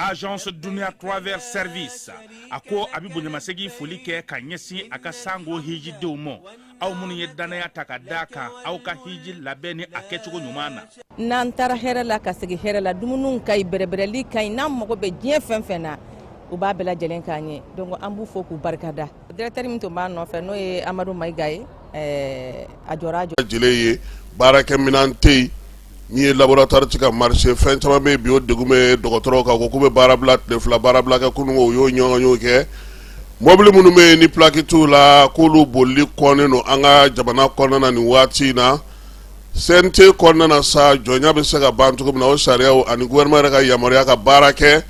Agence Dunia Travers Service ako abibu nyamasegi fulike kanyesi akasango hiji deumo au munu yedana ya takadaka au ka hiji labeni akechugo nyumana nantara hera la kasegi hera la dumunun kay berebereli kay nam moko be dien fenfena u ba bela jelen kanye donc ambu foku barkada directeur minto ma no fe no e Amadou Maïgaye ajorajo jileye baraka minante ni laboratoire tika marché fin chama be bio degume dokotoro ka ko kube barabla de fla barabla ka kunu yo nyonyo ke mobile munu me ni plaque tout la kulu bolli koneno anga jabana konana ni wati na sente konana sa jonya be sega bantu ko na o sharia o ani gouvernement ka yamaria ka barake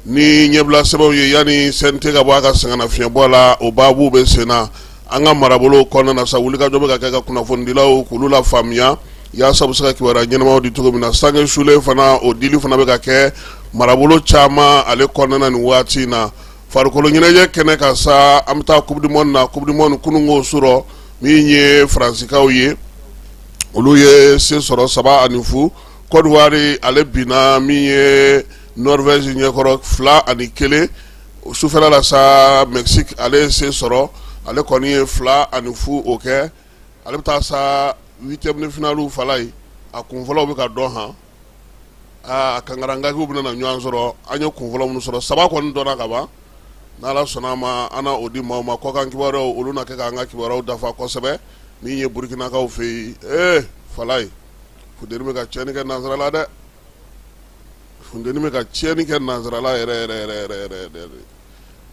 ni nyebla sebo ye yani sente ka baka sangana fien bola o babu be sena anga marabolo konana sa wulika jobe ka kuna fondila o kulula famia ya sabu saka kiwara nyenama di tugo mina sange shule fana o dili fana beka ke marabolo chama ale konana ni wati na farukolo nyeneje kene ka sa amta coupe du monde na coupe du monde kunungo suro minye francika oye oluye se soro saba anifu Côte d'Ivoire ale bina minye Norvège nyekoro fla anikele sufela la sa Mexique ale se soro ale koni fla anifu oke ale ta sa 8e de finalu falai a kunfolo be ka don ha a kangaranga ko buna na nyanzoro anyo kunfolo mun soro saba ko ndo na kaba na la sonama ana odi ma ko kan kibaro uluna ke ka nga kibaro dafa ko sebe ni nye Burkina ka o fe falai fuderme ka cheni ke nazrala de fundenime ka cheni ke nazrala re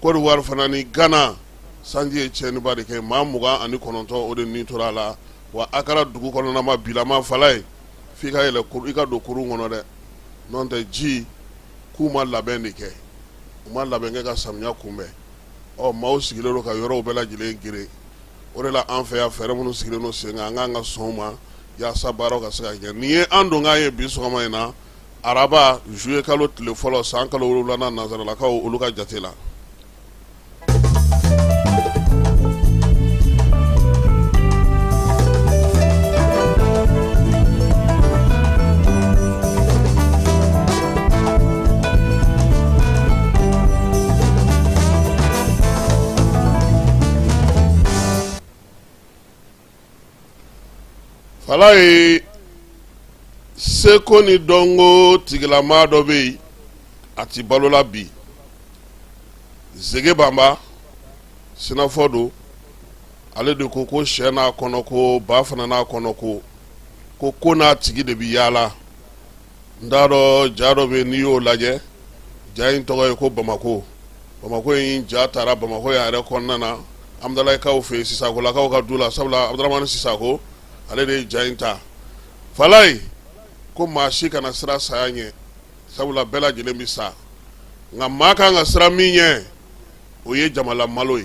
ko do war fanani Ghana sanje cheni ba de ke mamuga ani kononto odi ni torala wa akara dugu kono na ma bilama falai fika ele kuru ika do kuru ngono de non te ji kuma laben ke uma laben ka samnya kumbe o maw sigilelo ka yoro bela jile gire ore la anfe ya fere munu sigilelo senga nga soma ya sabaro ka saka ke ni ando nga ye biso kama ina araba jouer kalo le folo sankalo ulana nazara la ka uluka jatela falai seko ni dongo tigila mado be ati balola bi zege bamba sinafodo ale de koko shena konoko bafana na konoko koko na tigi de bi yala ndaro jaro be niyo laje jayin togo ko bamako yin jatara bamako ya re konnana amdalay kaw fe sisako la kaw ka dula sabla abdurrahman sisako ale de jainta falai ko mashi kana sira sayanye sabula bela jele misa nga maka nga sira minye oye jamala malo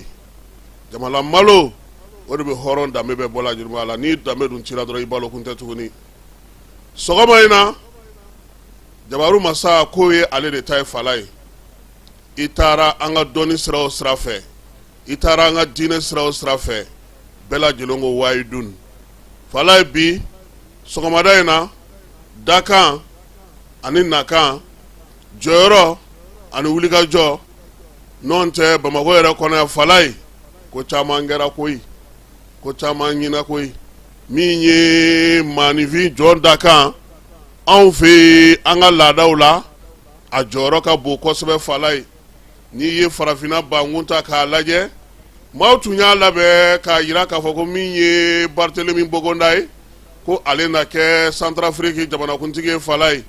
odi be horon da mebe bola jurmala ni da medun tira dro ibalo kunta tuguni sogoma ina jabaru masa koye ale de tay falai itara anga doni sira o sira fe itara anga dine sira o sira fe bela jelongo waidun falai bi sogomada ina dakan ani nakan joro ani wulika jo nonte bamako yere kona falai ko chama ngera koyi ko chama nyina koyi minye manivi jon dakan on fe anga ladaula a joro ka boko sebe falai ni ye farafina bangunta ka laje mautunya labe ka yira ka foko minye Barthelemy Bogondai ko ale na ke Centrafrique jamana kuntige falai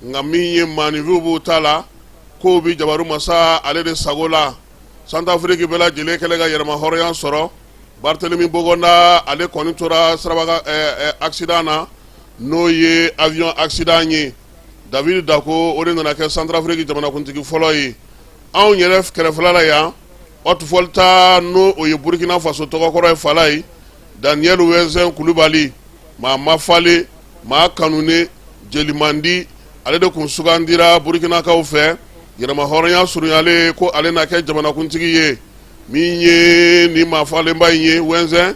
nga minye manivu butala ko bi jabaru masa ale de sagola Centrafrique bela jele kelega yerma horoyan soro Barthelemy Bogonda ale konitora srabaga accident no ye avion accident David Dako ore na ke Centrafrique jamana kuntigi foloi aw nyeref kere falala ya Otfolta no o ye Burkina Faso tokokoro falai Daniel Wenzen Kulubali ma mafale ma kanune jelimandi ale de kun sugandira Burkina kaw fɛ yɛrɛma hɔrɔnya surunyale ko ale na kɛ jamana kuntigi ye min ye ni mafalenba ye Wenzen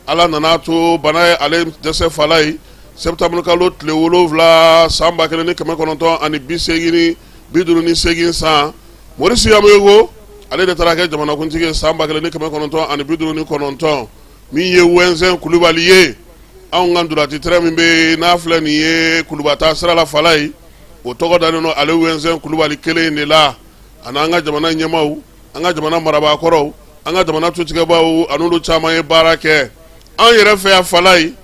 ala nana to bana ye ale dɛsɛ falai septembre kalo tile 7 san 1958 san Morisi Yamego ale de taara kɛ jamana kuntigi san 1959 min ye Wenzen Kulubali ye anw ka duratitɛrɛ min bɛ n'a filɛ nin ye Kulubata sira la falai o tɔgɔ dalen no ale Wenzen Kulubali kelen de la ani an ka jamana ɲɛmaw an ka jamana marabakɔrɔw an ka jamana tutigɛbaw an'olu caman ye baara kɛ an yɛrɛ fɛ yan falai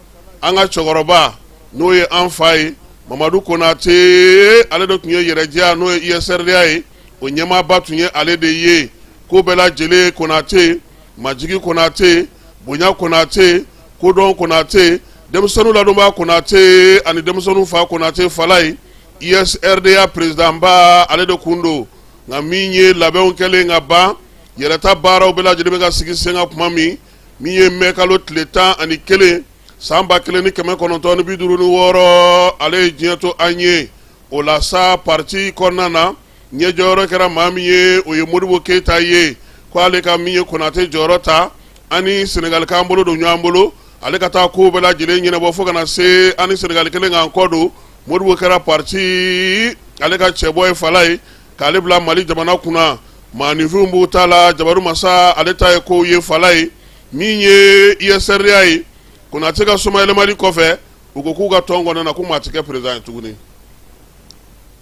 an ka cɛkɔrɔba n'o ye an fa ye Mamadu Konate ale de tun ye yɛrɛjɛya n'o ye ISRDA ye o ɲɛmaaba tun ye ale de ye ko bɛɛ lajɛlen Konate majigi Konate bonya Konate kodɔn Konate denmisɛnninw ladonba Konate ani denmisɛnninw fa Konate falai ISRDA président ba ale de kundo nka min ye labɛnw kɛlen ka ban yɛrɛta baaraw bɛɛ lajɛlen bɛ ka sigi sen kan kuma min ye mɛ kalo tile 11 san 1956 ale ye diɲɛ to an ye o la sa parti kɔnɔna na ɲɛjɔyɔrɔ kɛra maa min ye o ye Modibo Keita ye ko ale ka min ye Konate jɔyɔrɔ ta ani Senegal k'an bolo don ɲɔgɔn bolo ale ka taa ko bɛɛ lajɛlen ɲɛnabɔ fo kana se ani Senegal kelen k'an kɔ don Modibo kɛra parti ale ka cɛbɔ ye falai k'ale bila Mali jamana kunna maanifinw b'u ta la Jabaru Masa ale ta ye kow ye falai min ye ISRDA ye Konate ka somayɛlɛmali kɔfɛ u ko k'u ka tɔn kɔnɔna na k'u ma ti kɛ président ye tuguni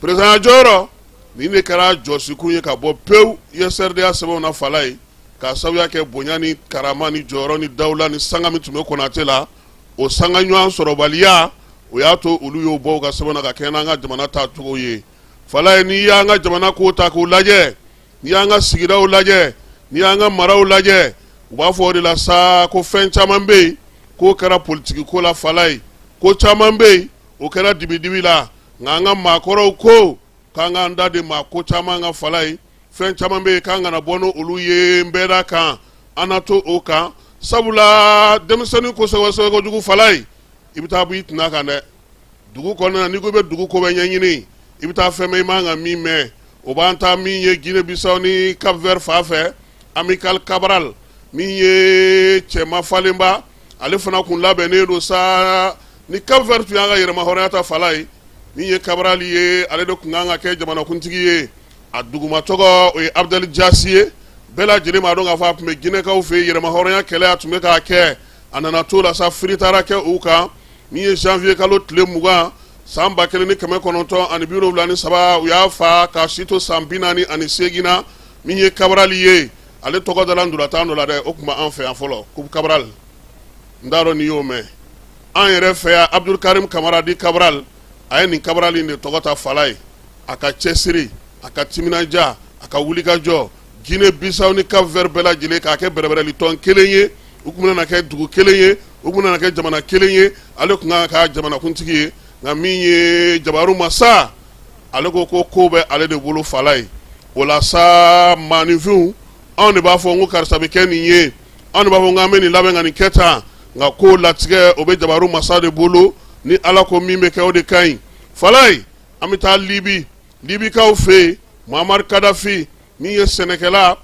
président jɔyɔrɔ nin de kɛra jɔsikun ye ka bɔ pewu ISRDA sɛbɛnw na falai ka sabuya kɛ bonya ni karama ni jɔyɔrɔ ni dawula ni sanga min tun bɛ Konate la o sanga ɲɔgɔn sɔrɔbaliya o y'a to olu y'o bɔ u ka sɛbɛn na ka kɛ n'an ka jamana taacogo ye falai n'i y'an ka jamana ko ta k'o lajɛ n'i y'an ka sigidaw lajɛ n'i y'an ka maraw lajɛ u b'a fɔ o de la sa ko fɛn caman bɛ yen k'o kɛra politiki ko la falai ko caman bɛ yen o kɛra dibidibi la nka an ka maakɔrɔw ko k'an k'an da de maa ko caman ka falai fɛn caman bɛ yen k'an kana bɔ n'olu ye n bɛɛ da kan an na to o kan sabula denmisɛnnin kosɛbɛ kojugu falai i bɛ taa bɔ i tɛna kan dɛ dugu kɔnɔna na n'i ko i bɛ dugu ko bɛ ɲɛɲini i bɛ taa fɛn mɛn i man kan min mɛn o b'an ta min ye Guinée Bissau ni Cap Vert fan fɛ Amical Cabral min ye cɛma falenba ale fana kun labɛnnen don sa ni Cap Vert tun y'an ka yɛrɛma hɔrɔnya ta falai min ye Cabral ye ale de kun kan ka kɛ jamanakuntigi ye a duguma tɔgɔ o ye Abdel Jassi ye bɛɛ lajɛlen b'a dɔn k'a fɔ a tun bɛ Guinée-kaw fɛ yen yɛrɛma hɔrɔnya kɛlɛ a tun bɛ k'a kɛ a nana to la sa firitara kɛ u kan min ye janvier kalo tile 20 san 1973 u y'a fa k'a si to san 48 na min ye Cabral ye ale tɔgɔ dala nduratan dɔ la dɛ o tun b'an fɛ yan fɔlɔ ko Cabral n t'a dɔn n'i y'o mɛn an yɛrɛ fɛ yan Abdul Karim Kamara di Cabral a ye nin Cabral in de tɔgɔ ta falai a ka cɛsiri a ka timinanja a ka wulikajɔ Guinée Bissau ni Cap Vert bɛɛ lajɛlen k'a kɛ bɛrɛbɛrɛli tɔn kelen ye u tun bɛna kɛ dugu kelen ye u tun bɛna kɛ jamana kelen ye ale tun kan ka jamanakuntigi ye nka min ye Jabaru Masa ale ko ko bɛ ale de bolo falai o la sa maanifinw anw de b'a fɔ n ko karisa bɛ kɛ nin ye anw de b'a fɔ n k'an bɛ nin labɛn ka nin kɛ tan nka ko latigɛ o bɛ Jabaru Masa de bolo ni ala ko min bɛ kɛ o de ka ɲi falai an bɛ taa Libikaw fɛ yen Muammar Kadhafi min ye sɛnɛkɛla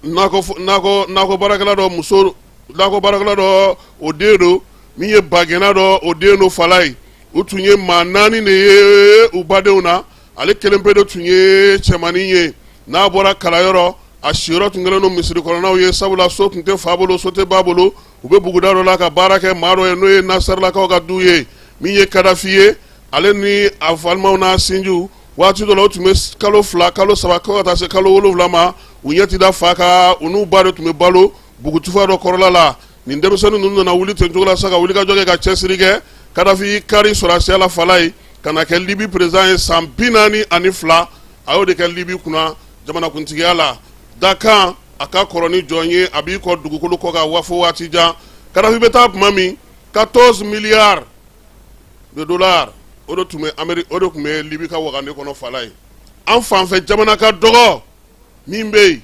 nakɔ baarakɛla dɔ muso nakɔ baarakɛla dɔ o den don min ye bagɛnna dɔ o den don falai u tun ye maa 4 de ye u badenw na ale kelen pe de tun ye cɛmanin ye n'a bɔra kalayɔrɔ a siyɔrɔ tun kɛlen don misiri kɔnɔnaw ye sabula so tun tɛ fa bolo so tɛ ba bolo u bɛ buguda dɔ la ka baara kɛ maa dɔ ye n'o ye Nasaralakaw ka du ye min ye Kadhafi ye ale ni a balimaw n'a sinjiw waati dɔ la u tun bɛ kalo 2 kalo 3 ka taa se kalo 7 ma u ɲɛ ti da fa kan u n'u ba de tun bɛ balo bugutufa dɔ kɔrɔla la nin denmisɛnnin ninnu nana wuli ten cogo la sa ka wuli ka jɔ kɛ ka cɛsiri kɛ Kadhafi kari sɔrɔsiya la falai ka na kɛ Libi président ye san 42 a y'o de kɛ Libi kunna jamanakuntigiya la Dakan a ka kɔrɔ ni jɔn ye a b'i kɔ dugukolo kɔ ka wafo waati jan Kadhafi bɛ taa tuma min 14 milliards de dollars o de tun bɛ Libi ka wagane kɔnɔ falai an fanfɛ jamana ka dɔgɔ min bɛ yen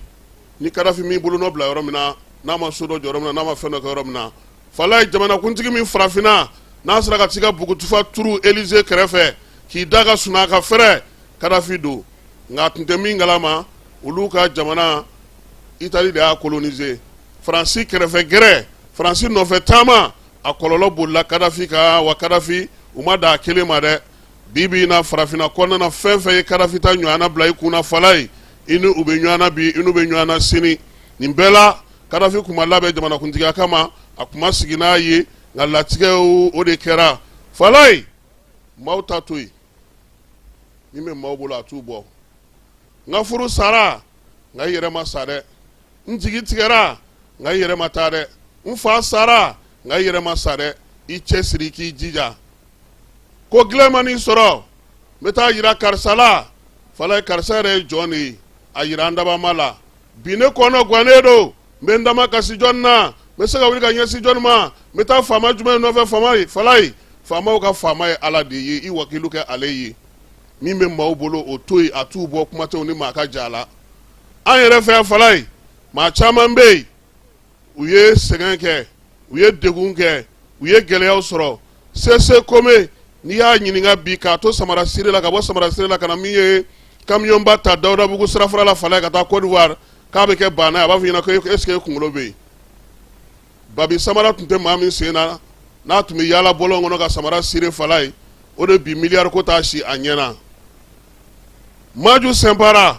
ni Kadafi min bolo no bila yɔrɔ min na n'a ma so dɔ jɔ yɔrɔ min na n'a ma fɛn dɔ kɛ yɔrɔ min na falaye jamana kuntigi min farafina n'a sera ka t'i ka bugutufa turu Élysée kɛrɛfɛ k'i da ka sunɔgɔ ka fɛrɛ Kadafi don nka a tun tɛ min kalama olu ka jamana Italie de y'a coloniser Faransi kɛrɛfɛ gɛrɛ Faransi nɔfɛ taama a kɔlɔlɔ bolila Kadafi kan wa Kadafi u ma da a kelen ma dɛ bibi na farafina kɔnɔna fɛn fɛn ye Kadafi ta ɲɔgɔnna bila i kunna falaye i ni u bɛ ɲɔgɔnna bi i n'u bɛ ɲɔgɔnna sini nin bɛɛ la Kadafi kun ma labɛn jamanakuntigiya kama a kun ma sigi n'a ye nka latigɛw o de kɛra falaye maaw ta to yen min bɛ maaw bolo a t'u bɔ n ka furu sara nka i yɛrɛ ma sa dɛ n jigi tigɛra nka i yɛrɛ ma taa dɛ n fa sara nka i yɛrɛ ma sa dɛ i cɛsiri k'i jija ko gɛlɛn ma n'i sɔrɔ n bɛ taa yira karisa la falaye karisa yɛrɛ ye jɔn de ye a yira an dabama la bi ne kɔnɔ gannen don n bɛ n dama kasi jɔnni na n bɛ se ka wuli ka ɲɛsin jɔnni ma n bɛ taa faama jumɛn nɔfɛ falaye faamaw ka faama ye Ala de ye i wakilu kɛ ale ye min bɛ maaw bolo o to yen a t'u bɔ kuma tɛw ni maa ka ja la an yɛrɛ fɛ yan falaye maa caman bɛ yen u ye sɛgɛn kɛ u ye degun kɛ u ye gɛlɛyaw sɔrɔ sese kome n'i y'a ɲininka bi k'a to samara siri la ka bɔ samara siri la ka na min ye kamiyɔnba ta Dawudabugu sirafara la falaye ka taa Côte d'Ivoire k'a bɛ kɛ banna ye a b'a fɔ ɲɛna ko est-ce que e kunkolo bɛ yen babi samara tun tɛ maa min sen na n'a tun bɛ yaala bɔlɔn kɔnɔ ka samara siri falaye o de bi miliyari ko t'a si a ɲɛna Maju Sɛnpara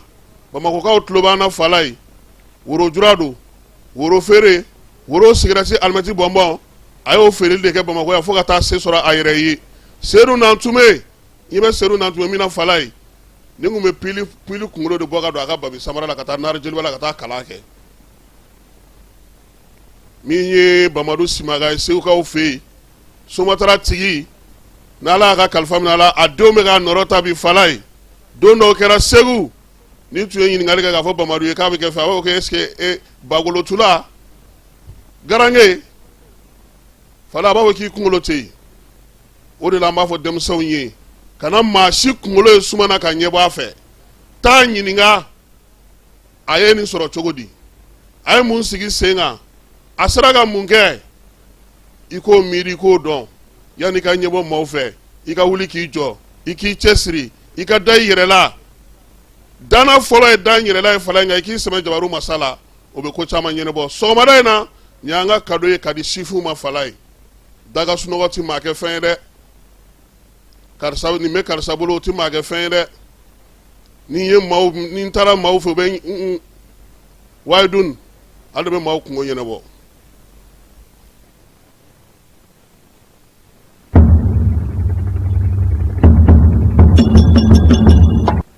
Bamakokaw tulo b'an na falaye woro jura don woro feere woro sigirɛti alimɛti bɔnbɔn a y'o feereli de kɛ Bamako yan fo ka taa se sɔrɔ a yɛrɛ ye Seydou Nantume i bɛ Seydou Nantume min na falaye ni kun bɛ pili kunkolo de bɔ ka don a ka babi samara la ka taa Nari Jeliba la ka taa kalan kɛ min ye Bamadu Simaga ye Segukaw fɛ yen Somatara tigi n'Ala y'a ka kalifa minɛ a la a denw bɛ k'a nɔrɔ ta bi falaye don dɔw kɛra Segu ni tun ye ɲininkali kɛ k'a fɔ Bamadu ye k'a bɛ kɛ fɛ a b'a fɔ ko est-ce que Bagolotula Garange falaye a b'a fɔ k'i kunkolo tɛ yen o de la an b'a fɔ denmisɛnw ye kana maa si kunkolo ye sumana ka ɲɛbɔ a fɛ taa ɲininka a ye nin sɔrɔ cogo di a ye mun sigi sen kan a sera ka mun kɛ i k'o miiri i k'o dɔn yanni i ka ɲɛbɔ maaw fɛ i ka wuli k'i jɔ i k'i cɛsiri i ka da i yɛrɛ la dana fɔlɔ ye da n yɛrɛ la ye falaye nka i k'i sɛmɛ jabaru masa la o bɛ ko caman ɲɛnabɔ sɔgɔmada in na nin y'an ka kado ye ka di sifuw ma falaye daga sunɔgɔ ti maa kɛ fɛn ye dɛ karisa nin bɛ karisa bolo o ti maa kɛ fɛn ye dɛ ni n taara maaw fɛ u bɛ wayidun ale bɛ maaw kungo ɲɛnabɔ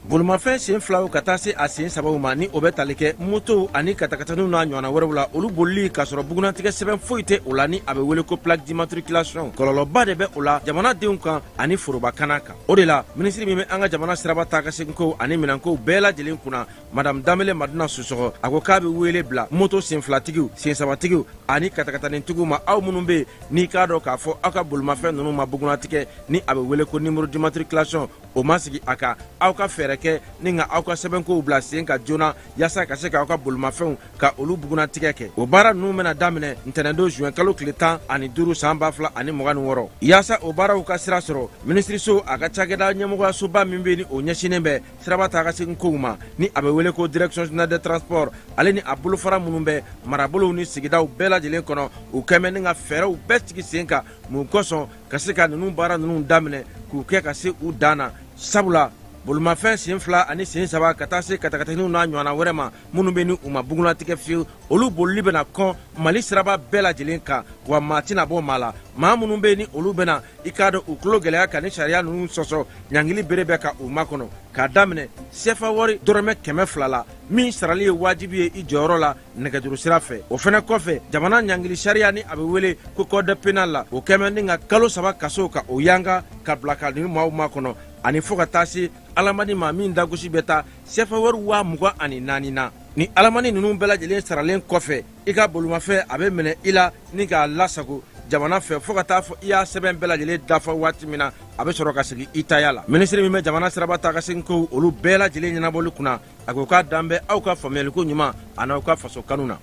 Bolimafɛn sen filaw ka taa se a sen sabaw ma ni o bɛ tali kɛ moto ani katakataniw n'a ɲɔgɔnna wɛrɛw la olu bolili k'a sɔrɔ bugunatigɛ sɛbɛn foyi tɛ o la ni a bɛ wele ko plaque d'immatriculation kɔlɔlɔba de bɛ o la jamanadenw kan ani forobakana kan o de la minisiri min bɛ an ka jamana siraba taa ka segin ko ani minɛnkow bɛɛ lajɛlen kunna madame Danbele Madina Sosɔgɔ a ko k'a bɛ wele bila moto sen filatigiw sen sabatigiw ani katakatanitigiw ma aw minnu bɛ yen n'i k'a dɔn k'a fɔ aw ka bolimafɛn ninnu ma bugunatigɛ ni a bɛ wele ko numéro d'immatriculation o ma sigi a kan aw ka fɛɛrɛ kɛ ni nka aw ka sɛbɛnkow bila sen ka joona yaasa ka se k'aw ka bolimafɛnw ka olu bugunatigɛ kɛ o baara ninnu bɛna daminɛ ntɛnɛndon juin kalo tile 15 san 2026 yaasa o baaraw ka sira sɔrɔ minisiriso a ka cakɛda ɲɛmɔgɔyasoba min bɛ ni o ɲɛsinnen bɛ siraba taa ka segin kow ma ni a bɛ wele ko direction générale des transports ale ni a bolofara minnu bɛ marabolow ni sigidaw bɛɛ lajɛlen kɔnɔ u kɛmɛ ni ka fɛɛrɛw bɛɛ sigi sen kan mun kosɔn ka se ka ninnu baara ninnu daminɛ k'u kɛ ka se u dan na sabula bolimafɛn sen fila ani sen saba ka taa se katakataniw n'a ɲɔgɔnna wɛrɛ ma minnu bɛ ni u ma bugunatigɛ fiyewu olu bolili bɛna kɔn mali siraba bɛɛ lajɛlen kan wa maa tɛna bɔ maa la maa minnu bɛ ni olu bɛna i k'a dɔn u tulo gɛlɛya ka ni sariya ninnu sɔsɔ ɲangili bere bɛ ka u makɔnɔ k'a daminɛ sefa wari dɔrɔmɛ 200 la min sarali ye wajibi ye i jɔyɔrɔ la nɛgɛjuru sira fɛ o fɛnɛ kɔfɛ jamana ɲangili sariya ni a bɛ wele ko code pénal la o kɛmɛ ni ka kalo 3 kaso ka o yanga ka bila ka ni maaw makɔnɔ ani fo ka taa se alamani ma min dagosi bɛ taa sefa wari 24,000 na ni alamani ninnu bɛɛ lajɛlen saralen kɔfɛ i ka bolimafɛn a bɛ minɛ i la ni k'a lasago jamana fɛ fo ka taa fɔ i y'a sɛbɛn bɛɛ lajɛlen dafa waati min na a bɛ sɔrɔ ka segin i taya la. Minisiri min bɛ jamana siraba taa ka segin ko olu bɛɛ lajɛlen ɲɛnabɔli kunna a ko k'a dan bɛ aw ka faamuyaliko ɲuman a n'aw ka faso kanu na.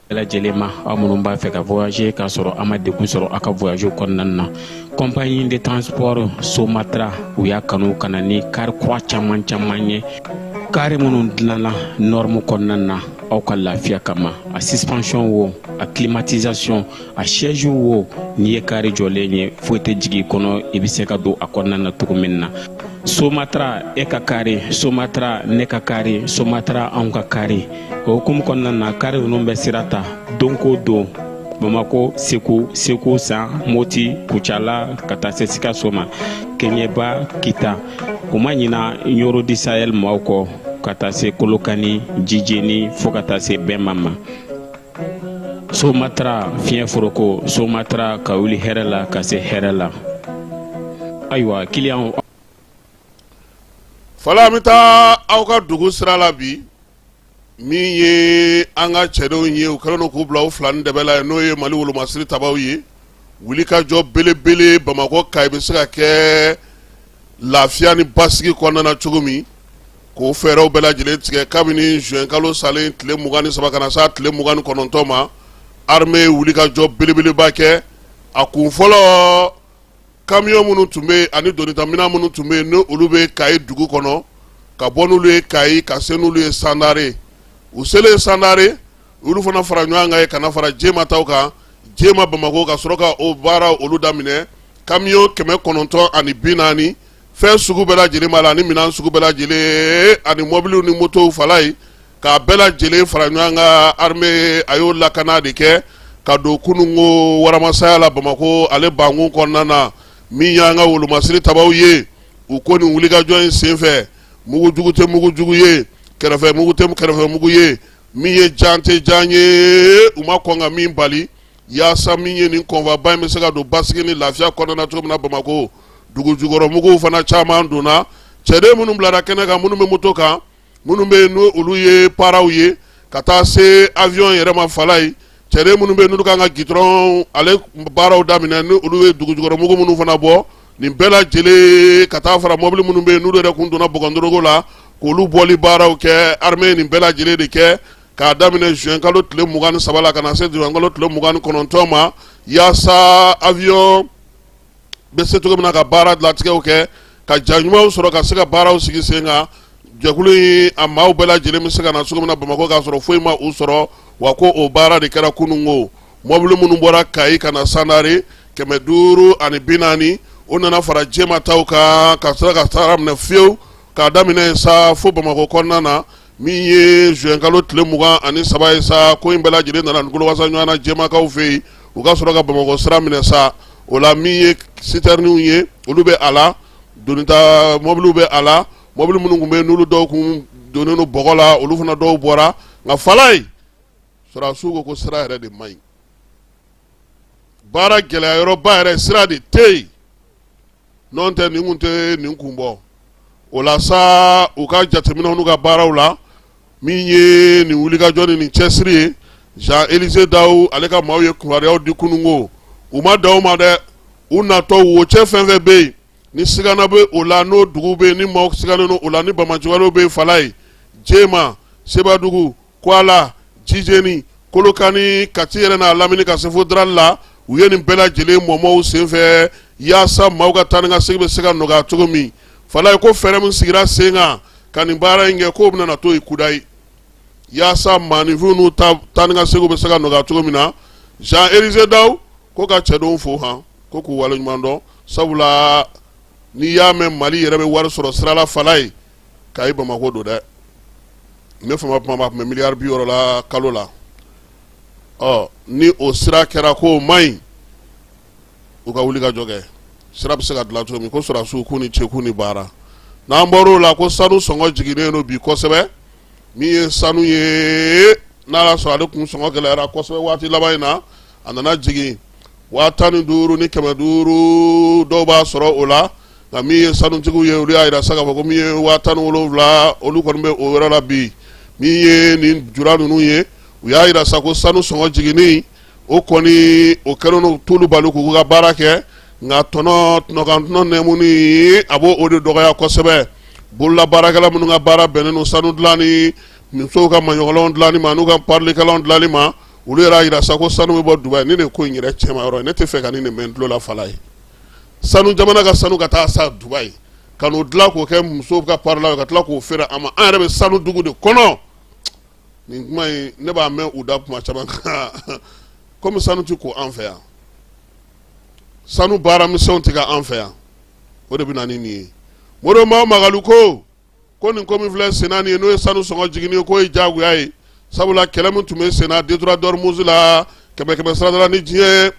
Lajɛlen aw minnu b'a fɛ ka voyager k'a sɔrɔ a ma degun sɔrɔ a ka voyage kɔnɔna na compagnie de transport Somatra u y'a kanu ka na ni kari kura caman ye kari minnu dilanna norme kɔnɔna na aw ka lafiya kama a suspension wo a climatisation a siège wo n'i ye kari jɔlen ye foyi tɛ jigin kɔnɔ i bɛ se ka don a kɔnɔna na cogo min na. Somatra e ka kari, Somatra ne ka kari, Somatra anw ka kari. O hukumu kɔnɔna na kari ninnu bɛ sira ta don ko don Bamako, Segu, San, Moti, Kucala, ka taa se Sikaso ma, Keɲeba, Kita. O ma ɲina Yoro di Sahel maaw kɔ ka taa se Kolokani, Jijeni fo ka taa se Bɛnma ma. Somatra fiɲɛ foroko, Somatra ka wuli hɛrɛ la ka se hɛrɛ la. Ayiwa client fala mi taa aw ka dugu sira la bi min ye an ka cɛdenw ye u kɛlen don k'u bila u fila ni dɛbɛ la n'o ye Mali wolomasiri tabaw ye wuli ka jɔ belebele Bamakɔ ka i bɛ se ka kɛ lafiya ni basigi kɔnɔna na cogo min k'o fɛɛrɛw bɛɛ lajɛlen tigɛ kabini juin kalo salen tile 23 kana se tile 29 ma armée wuli ka jɔ belebeleba kɛ a kun fɔlɔ camion minnu tun bɛ ani donitamina minnu tun bɛ ni olu bɛ Kayi dugu kɔnɔ ka bɔ n'olu ye Kayi ka se n'olu ye Sandare u selen Sandare olu fana fara ɲɔgɔn kan ye ka na fara Jema taw kan Jema Bamako ka sɔrɔ ka o baara olu daminɛ camion 940 fɛn sugu bɛɛ lajɛlen b'a la ani minɛn sugu bɛɛ lajɛlen ani mɔbiliw ni motow fala ye k'a bɛɛ lajɛlen fara ɲɔgɔn kan armée a y'o lakana de kɛ ka don kunungo waramasaya la Bamako ale bankun kɔnɔna na min y'an ka wolomasiri tabaw ye u ko nin wulikajɔ in senfɛ mugujugu tɛ mugujugu ye kɛrɛfɛ mugu tɛ kɛrɛfɛ mugu ye min ye jan tɛ jan ye u ma kɔn ka min bali yaasa min ye nin kɔnfaba in bɛ se ka don basigi ni lafiya kɔnɔna na cogo min na Bamako dugujukɔrɔ muguw fana caman donna cɛden minnu bilara kɛnɛ kan minnu bɛ moto kan minnu bɛ n'olu ye paraw ye ka taa se avion yɛrɛ ma fala ye cɛden minnu bɛ n'olu kan ka gitɔrɔn ale baaraw daminɛ ni olu ye dugujukɔrɔ mugu minnu fana bɔ nin bɛɛ lajɛlen ka taa fara mɔbili minnu bɛ n'olu yɛrɛ kun donna bɔgɔndorogo la k'olu bɔli baaraw kɛ armée nin bɛɛ lajɛlen de kɛ k'a daminɛ juin kalo tile 23 la ka na se juin kalo tile 29 ma yaasa avion bɛ se cogo min na ka baara latigɛw kɛ ka jaɲumanw sɔrɔ ka se ka baaraw sigi sen kan jɛkulu in a maaw bɛɛ lajɛlen bɛ se ka na cogo min na Bamako k'a sɔrɔ foyi ma u sɔrɔ wa ko o baara de kɛra kunungo mɔbili minnu bɔra Kayi ka na Sandare 540 o nana fara Jema taw kan ka sɔrɔ ka taara minɛ fiyewu k'a daminɛ sa fo Bamako kɔnɔna na min ye juin kalo tile 23 ye sa ko in bɛɛ lajɛlen nana ngolo wasa ɲɔgɔn na Jemakaw fɛ yen u ka sɔrɔ ka Bamako sira minɛ sa o la min ye citernes ye olu bɛ a la donita mɔbiliw bɛ a la mɔbili minnu tun bɛ n'olu dɔw kun donnen don bɔgɔ la olu fana dɔw bɔra nka fala ye sɔrɔdasiw ko sira yɛrɛ de man ɲi baara gɛlɛya yɔrɔba yɛrɛ sira de tɛ yen n'o tɛ nin kun tɛ nin kun bɔ o la sa u ka jateminɛw n'u ka baaraw la min ye nin wulikajɔ ni nin cɛsiri ye Jean Élisée Dawu ale ka maaw ye kibaruyaw di kunungo u ma da o ma dɛ u natɔ wo cɛ fɛn fɛn bɛ yen ni sigana bɛ o la n'o dugu bɛ yen ni maaw siganen don o la ni bamajugalew bɛ yen fala ye Jema Sebadugu Kuala Jijeni Kolokani Kati yɛrɛ n'a lamini ka se fo Darali la u ye nin bɛɛ lajɛlen mɔmɔw senfɛ yaasa maaw ka taa ni ka segin bɛ se ka nɔgɔya cogo min fala ye ko fɛɛrɛ min sigira sen kan ka nin baara in kɛ k'o bɛna na to yen kuda ye yaasa maaninfinw n'u taa ni ka segin bɛ se ka nɔgɔya cogo min na Jean Élisée Dawu ko ka cɛdenw fo han ko k'u waleɲuman dɔn sabula n'i y'a mɛn Mali yɛrɛ bɛ wari sɔrɔ sira la fala ye Kayi Bamako don dɛ ne fama kuma b'a kun bɛ miliyari 60 la kalo la ni o sira kɛra k'o man ɲi u ka wuli ka jɔ kɛ sira bɛ se ka dilan cogo min ko sɔrɔdasiw k'u ni ce k'u ni baara n'an bɔr'o la ko sanu sɔngɔ jiginnen don bi kosɛbɛ min ye sanu ye n'ala sɔrɔ ale kun sɔngɔ gɛlɛyara kosɛbɛ waati laban in na a nana jigin 15,000 ni 500 dɔw b'a sɔrɔ o la nka min ye sanutigiw ye olu y'a yira sa k'a fɔ ko min ye 17,000 olu kɔni bɛ o yɔrɔ la bi min ye nin jura ninnu ye u y'a yira sa ko sanu sɔngɔ jiginni o kɔni o kɛlen no t'olu bali k'u ka baara kɛ nka tɔnɔkantɔnɔ nɛmuni a b'o o de dɔgɔya kosɛbɛ bolola baarakɛla minnu ka baara bɛnnen no sanu dilanni musow ka maɲɔgɔnw dilanni ma n'u ka parlikɛlaw dilanni ma olu yɛrɛ yira sa ko sanu bɛ bɔ Dubayi ni nin ko in yɛrɛ cɛma yɔrɔ ye ne tɛ fɛ ka nin de mɛn tulo la fala ye sanu jamana ka sanu ka taa sa Dubayi ka n'o dilan k'o kɛ musow ka parila ka tila k'o feere a ma an yɛrɛ bɛ sanu dugu de kɔnɔ nin kuma in ne b'a mɛn u da kuma caman kan komi sanu tɛ ko an fɛ yan sanu baara misɛnw tɛ k'an fɛ yan o de bɛ na ni nin ye Moribo Magalu ko nin ko min filɛ senna nin ye n'o ye sanu sɔngɔ jiginni ye k'o ye diyagoya ye sabula kɛlɛ min tun bɛ senna Detroit Dormuz la 100 sirada la ni diɲɛ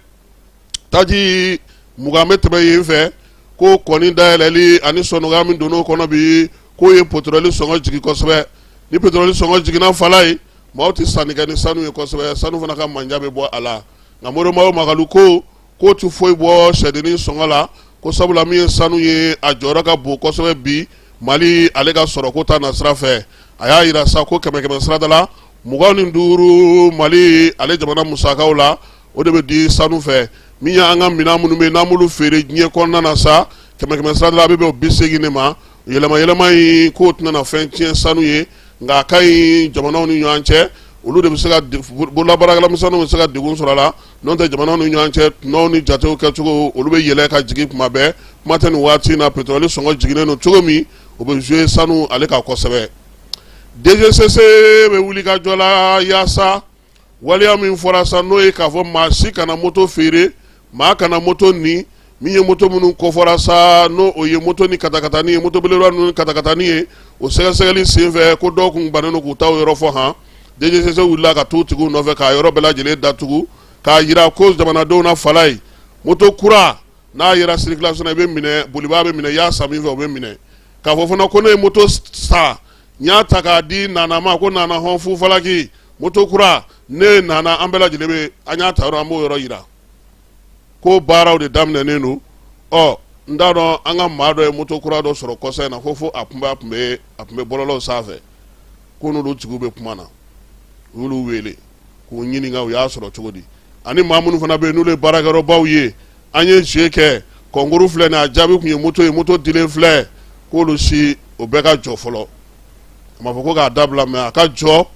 taji 20 bɛ tɛmɛ yen fɛ ko kɔni dayɛlɛli ani sɔnɔgɔya min donn'o kɔnɔ bi k'o ye pétrole sɔngɔ jigin kosɛbɛ ni pétrole sɔngɔ jiginna fala ye maaw tɛ sanni kɛ ni sanu ye kosɛbɛ sanu fana ka manja bɛ bɔ a la nka Moribo Magalu k'o tɛ foyi bɔ sɛdennin sɔngɔ la ko sabula min ye sanu ye a jɔyɔrɔ ka bon kosɛbɛ bi Mali ale ka sɔrɔ ko ta na sira fɛ a y'a yira sa ko 100 sirada la 25 Mali ale jamana musakaw la o de bɛ di sanu fɛ min y'an ka minɛn minnu bɛ n'an b'olu feere diɲɛ kɔnɔna na sa 100 sirada la a bɛ bɛn o 80 de ma yɛlɛma in k'o tɛna na fɛn tiɲɛ sanu ye nka a ka ɲi jamanaw ni ɲɔgɔn cɛ olu de bɛ se ka bololabaarakɛlamisɛnninw bɛ se ka degun sɔrɔ a la n'o tɛ jamanaw ni ɲɔgɔn cɛ tunɔw ni jatew kɛcogo olu bɛ yɛlɛ ka jigin kuma bɛɛ kuma tɛ nin waati in na pétrole sɔngɔ jiginnen don cogo min o bɛ jouer sanu ale kan kosɛbɛ DGCC bɛ wuli ka jɔ la yaasa waleya min fɔra sa n'o ye k'a fɔ maa si kana moto feere maa kana moto ni min ye moto minnu kofɔra sa n'o o ye moto ni katakatani ye moto belebeleba ninnu ni katakatani ye o sɛgɛsɛgɛli senfɛ ko dɔw kun bannen don k'u taw yɔrɔ fɔ han DGCC wulila ka t'u tigiw nɔfɛ k'a yɔrɔ bɛɛ lajɛlen datugu k'a yira ko jamanadenw na fala ye moto kura n'a yera circulation na i bɛ minɛ bolibaa bɛ minɛ i y'a san min fɛ o bɛ minɛ k'a fɔ fana ko ne ye moto sa n y'a ta k'a di Nana ma ko Nana hɔn Fufalaki moto kura ne Nana an bɛɛ lajɛlen bɛ an y'a ta yɔrɔ an b'o yɔrɔ yira ko baaraw de daminɛnen don n t'a dɔn an ka maa dɔ ye moto kura dɔ sɔrɔ kɔsa in na ko fo a tun bɛ bɔlɔlɔw sanfɛ ko n'olu tigiw bɛ kuma na u y'olu wele k'u ɲininka u y'a sɔrɔ cogo di ani maa minnu fana bɛ yen n'olu ye baarakɛyɔrɔbaw ye an ye jouer kɛ kɔnkuru filɛ nin a jaabi tun ye moto dilen filɛ k'olu si o bɛɛ ka jɔ fɔlɔ a ma fɔ ko k'a dabila mɛ a ka jɔ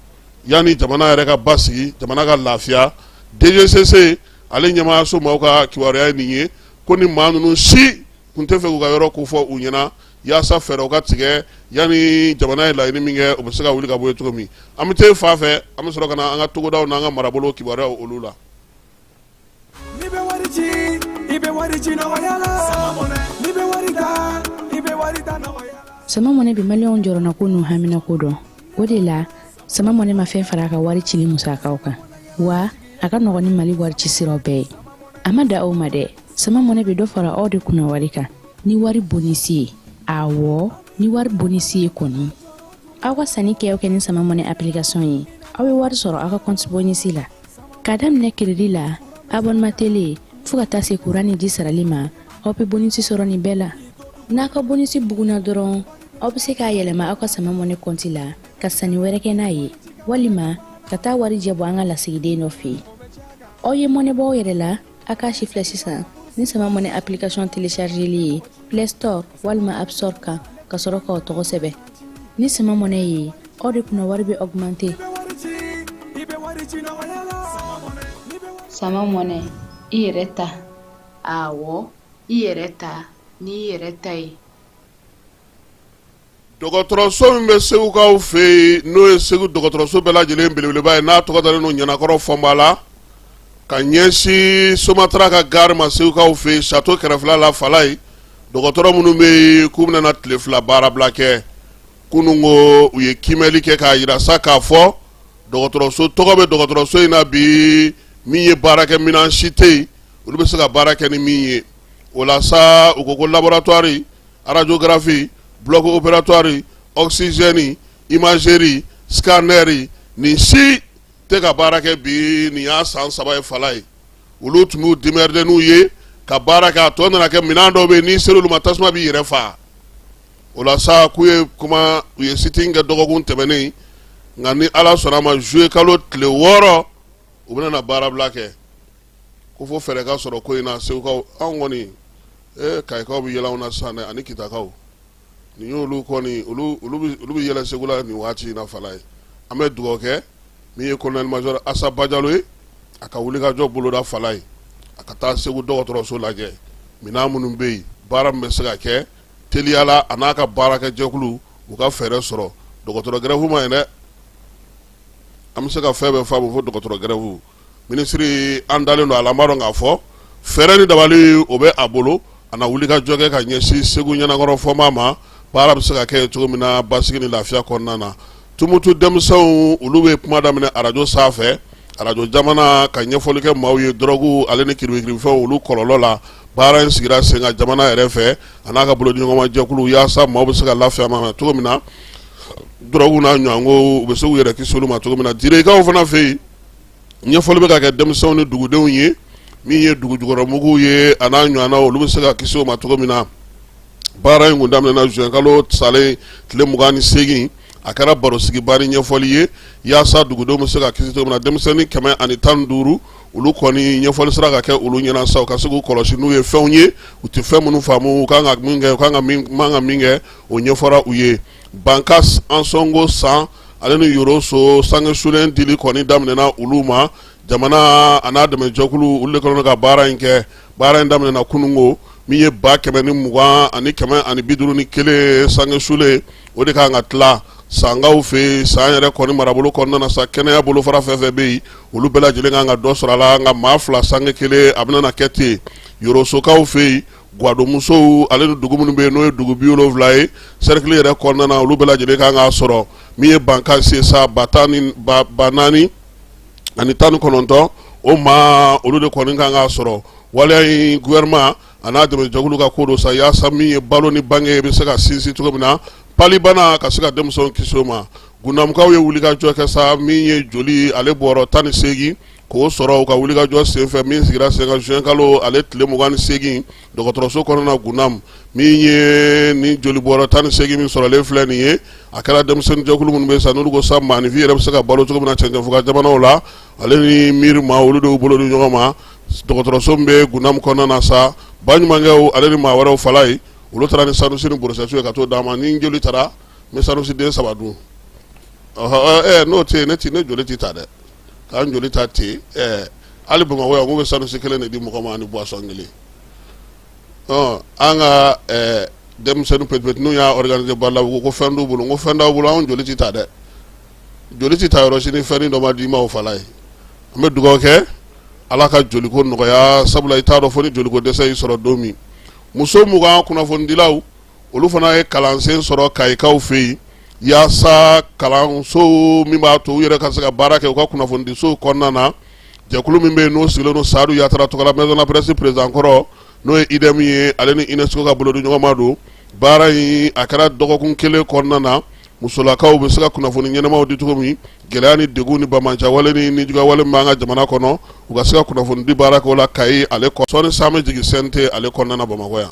yanni jamana yɛrɛ ka basigi jamana ka lafiya DGCC ale ɲɛmaayaso maaw ka kibaruya ye nin ye ko ni maa ninnu si kun tɛ fɛ k'u ka yɔrɔ ko fɔ u ɲɛna yaasa fɛɛrɛw ka tigɛ yanni jamana ye laɲini min kɛ o bɛ se ka wuli ka bɔ yen cogo min an bɛ taa fan fɛ an bɛ sɔrɔ ka na an ka togodaw n'an ka marabolo kibaruyaw olu la. Sama mɔnɛ bi maliyɛnw jɔrɔna ko n'u hamina ko dɔn o de la sama mɔnɛ ma fɛn fara a ka wari cili musakaw kan wa a ka nɔgɔn ni Mali wari ci siraw bɛɛ ye a ma da aw ma dɛ sama mɔnɛ bɛ dɔ fara aw de kunna wari kan ni wari bonisi ye awɔ ni wari bonisi ye kɔni aw ka sanni kɛ ni sama mɔnɛ application ye aw bɛ wari sɔrɔ aw ka compte bonisi la ka daminɛ crédit la abonnement télé fo ka taa se courant ni ji sarali ma aw bɛ bonisi sɔrɔ nin bɛɛ la n'a ka bonisi buguna dɔrɔn aw bɛ se k'a yɛlɛma aw ka sama mɔnɛ compte la ka sanni wɛrɛ kɛ n'a ye walima ka taa wari jɛbɔ an ka lasigiden dɔ fɛ yen aw ye mɔnɛ bɔ aw yɛrɛ la a k'a si filɛ sisan ni sama mɔnɛ application téléchargeli ye Play Store walima App Store kan ka sɔrɔ k'aw tɔgɔ sɛbɛn ni sama mɔnɛ ye aw de kunna wari bɛ augmenter. Sama mɔnɛ i yɛrɛ ta awɔ i yɛrɛ ta ni yɛrɛ ta ye. Dɔgɔtɔrɔso min bɛ Segukaw fɛ yen n'o ye Segu dɔgɔtɔrɔso bɛɛ lajɛlen belebeleba ye n'a tɔgɔ dalen don Ɲanakɔrɔ Fɔnba la ka ɲɛsin Somatara ka gare ma Segukaw fɛ yen château kɛrɛfɛla la fala ye dɔgɔtɔrɔ minnu bɛ yen k'u bɛna tile 2 baarabila kɛ kunun ko u ye kimɛli kɛ k'a yira sa k'a fɔ dɔgɔtɔrɔso tɔgɔ bɛ dɔgɔtɔrɔso in na bi min ye baarakɛminɛn si tɛ yen olu bɛ se ka baara kɛ ni min ye o la sa u ko ko laboratoire radiographie bloc opératoire oxygène imagerie scanneri ni si te ka baara kɛ bi nin y'a san 3 ye fala ye olu tun b'u dimɛrɛde n'u ye ka baara kɛ a tɔ nana kɛ minɛn dɔw bɛ yen n'i ser'olu ma tasuma b'i yɛrɛ fa o la sa k'u ye kuma u ye sitting kɛ dɔgɔkun tɛmɛnen nka ni ala sɔnna a ma juillet kalo tile 6 u bɛna na baarabila kɛ ko fo fɛɛrɛ ka sɔrɔ ko in na segukaw anw kɔni kayikaw bɛ yɛlɛ anw na sisan dɛ ani kitakaw nin y'olu kɔni olu bɛ yɛlɛ segu la nin waati in na fala ye an bɛ dugawu kɛ min ye colonel major Asa Bajalo ye a ka wulikajɔ boloda fala ye a ka taa segu dɔgɔtɔrɔso lajɛ minɛn minnu bɛ yen baara min bɛ se ka kɛ teliyala a n'a ka baarakɛjɛkulu u ka fɛɛrɛ sɔrɔ dɔgɔtɔrɔ gɛrɛfu ma ye dɛ an bɛ se ka fɛn bɛɛ faamu fo dɔgɔtɔrɔ gɛrɛfu minisiri an dalen don a la an b'a dɔn k'a fɔ fɛɛrɛ ni dabali o bɛ a bolo a na wulikajɔ kɛ ka ɲɛsin segu ɲɛnakɔrɔ fɔma ma baara bɛ se ka kɛ cogo min na basigi ni lafiya kɔnɔna na tumutu denmisɛnw olu bɛ kuma daminɛ arajo sanfɛ arajo jamana ka ɲɛfɔli kɛ maaw ye dɔrɔgu ale ni kiribikiribifɛnw olu kɔlɔlɔ la baara in sigira sen ka jamana yɛrɛ fɛ a n'a ka bolodiɲɔgɔnma jɛkulu yaasa maaw bɛ se ka lafiya ma cogo min na dɔrɔgu n'a ɲɔgɔnko u bɛ se k'u yɛrɛ kisi olu ma cogo min na direkaw fana fɛ yen ɲɛfɔli bɛ ka kɛ denmisɛnw ni dugudenw ye min ye dugujukɔrɔmuguw ye a n'a ɲɔgɔnnaw olu bɛ se ka kisi o ma cogo min na baara in kun daminɛna juin kalo salen tile 28 a kɛra barosigiba ni ɲɛfɔli ye yaasa dugudenw bɛ se ka kisi cogo min na denmisɛnnin 115 olu kɔni ɲɛfɔli sera ka kɛ olu ɲɛna sa u ka se k'u kɔlɔsi n'u ye fɛnw ye u tɛ fɛn minnu faamu u kan ka min kɛ u kan ka min kɛ o ɲɛfɔra u ye bankas ansɔngo san ale ni yoroso sange sulen dili kɔni daminɛna olu ma jamana a n'a dɛmɛjɛkulu olu de kɔnɔ ka baara in kɛ baara in daminɛna kunungo min ye 120 ani 151 sange sulen o de kan ka tila sangaw fɛ san yɛrɛ kɔni marabolo kɔnɔna na sa kɛnɛya bolofara fɛn fɛn bɛ yen olu bɛɛ lajɛlen kan ka dɔ sɔrɔ a la nka maa 2 sange 1 a bɛna na kɛ ten yorosokaw fɛ yen gwadomusow ale ni dugu minnu bɛ yen n'o ye dugu 70 ye cercle yɛrɛ kɔnɔna na olu bɛɛ lajɛlen kan ka sɔrɔ min ye bankanse sa ba 4 ani 19 o maa olu de kɔni kan ka sɔrɔ waleya in gouvernement a n'a dɛmɛjɛkulu ka ko do sa yaasa min ye balo ni bange bɛ se ka sinsin cogo min na palibana ka se ka denmisɛnw kisi o ma gunnamukaw ye wulikajɔ kɛ sa min ye joli ale bɔrɔ 18 k'o sɔrɔ u ka wulikajɔ senfɛ min sigira sen kan juin kalo ale tile 28 dɔgɔtɔrɔso kɔnɔna gunnam min ye ni joli bɔrɔ 18 min sɔrɔlen filɛ nin ye a kɛra denmisɛnnin jɛkulu minnu bɛ sa n'olu ko sa maanifin yɛrɛ bɛ se ka balo cogo min na cɛncɛnfuga jamanaw la ale ni miiri ma olu de y'u bolo di ɲɔgɔn ma dɔgɔtɔrɔso min bɛ gunnam kɔnɔna na sa baɲumankɛw ale ni maa wɛrɛw fala ye olu taara ni sanusi ni borosɛtiw ye ka t'o d'a ma ni joli taara n bɛ sanusi den 3 dun n'o tɛ yen ne joli tɛ ta dɛ k'an joli ta ten hali bamakɔ yan ko bɛ sanusi 1 de di mɔgɔ ma ani boisson 1 an ka denmisɛnnin pɛtipɛti n'u y'a organiser ba la ko fɛn t'u bolo n ko fɛn t'aw bolo anw joli tɛ ta dɛ joli tɛ ta yɔrɔ si ni fɛn dɔ ma di ma o fala ye an bɛ dugawu kɛ ala ka joliko nɔgɔya sabula i t'a dɔn fo ni joliko dɛsɛ y'i sɔrɔ don min muso 20 kunnafonidilaw olu fana ye kalansen sɔrɔ kayikaw fɛ yen yaasa kalanso min b'a to u yɛrɛ ka se ka baara kɛ u ka kunnafonidisow kɔnɔna na jɛkulu min bɛ yen n'o sigilen don Sadu Yatara tɔgɔla maison de la presse président kɔrɔ n'o ye IDEM ye ale ni UNESCO ka bolodi ɲɔgɔnma don baara in a kɛra dɔgɔkun 1 kɔnɔna na musolakaw bɛ se ka kunnafoni ɲɛnamaw di cogo min gɛlɛya ni degun ni bamaja wale ni nijuga wale min b'an ka jamana kɔnɔ u ka se ka kunnafoni di baara kɛ o la Kayi ale kɔ sɔɔni san bɛ jigin CNT ale kɔnɔna na Bamakɔ yan.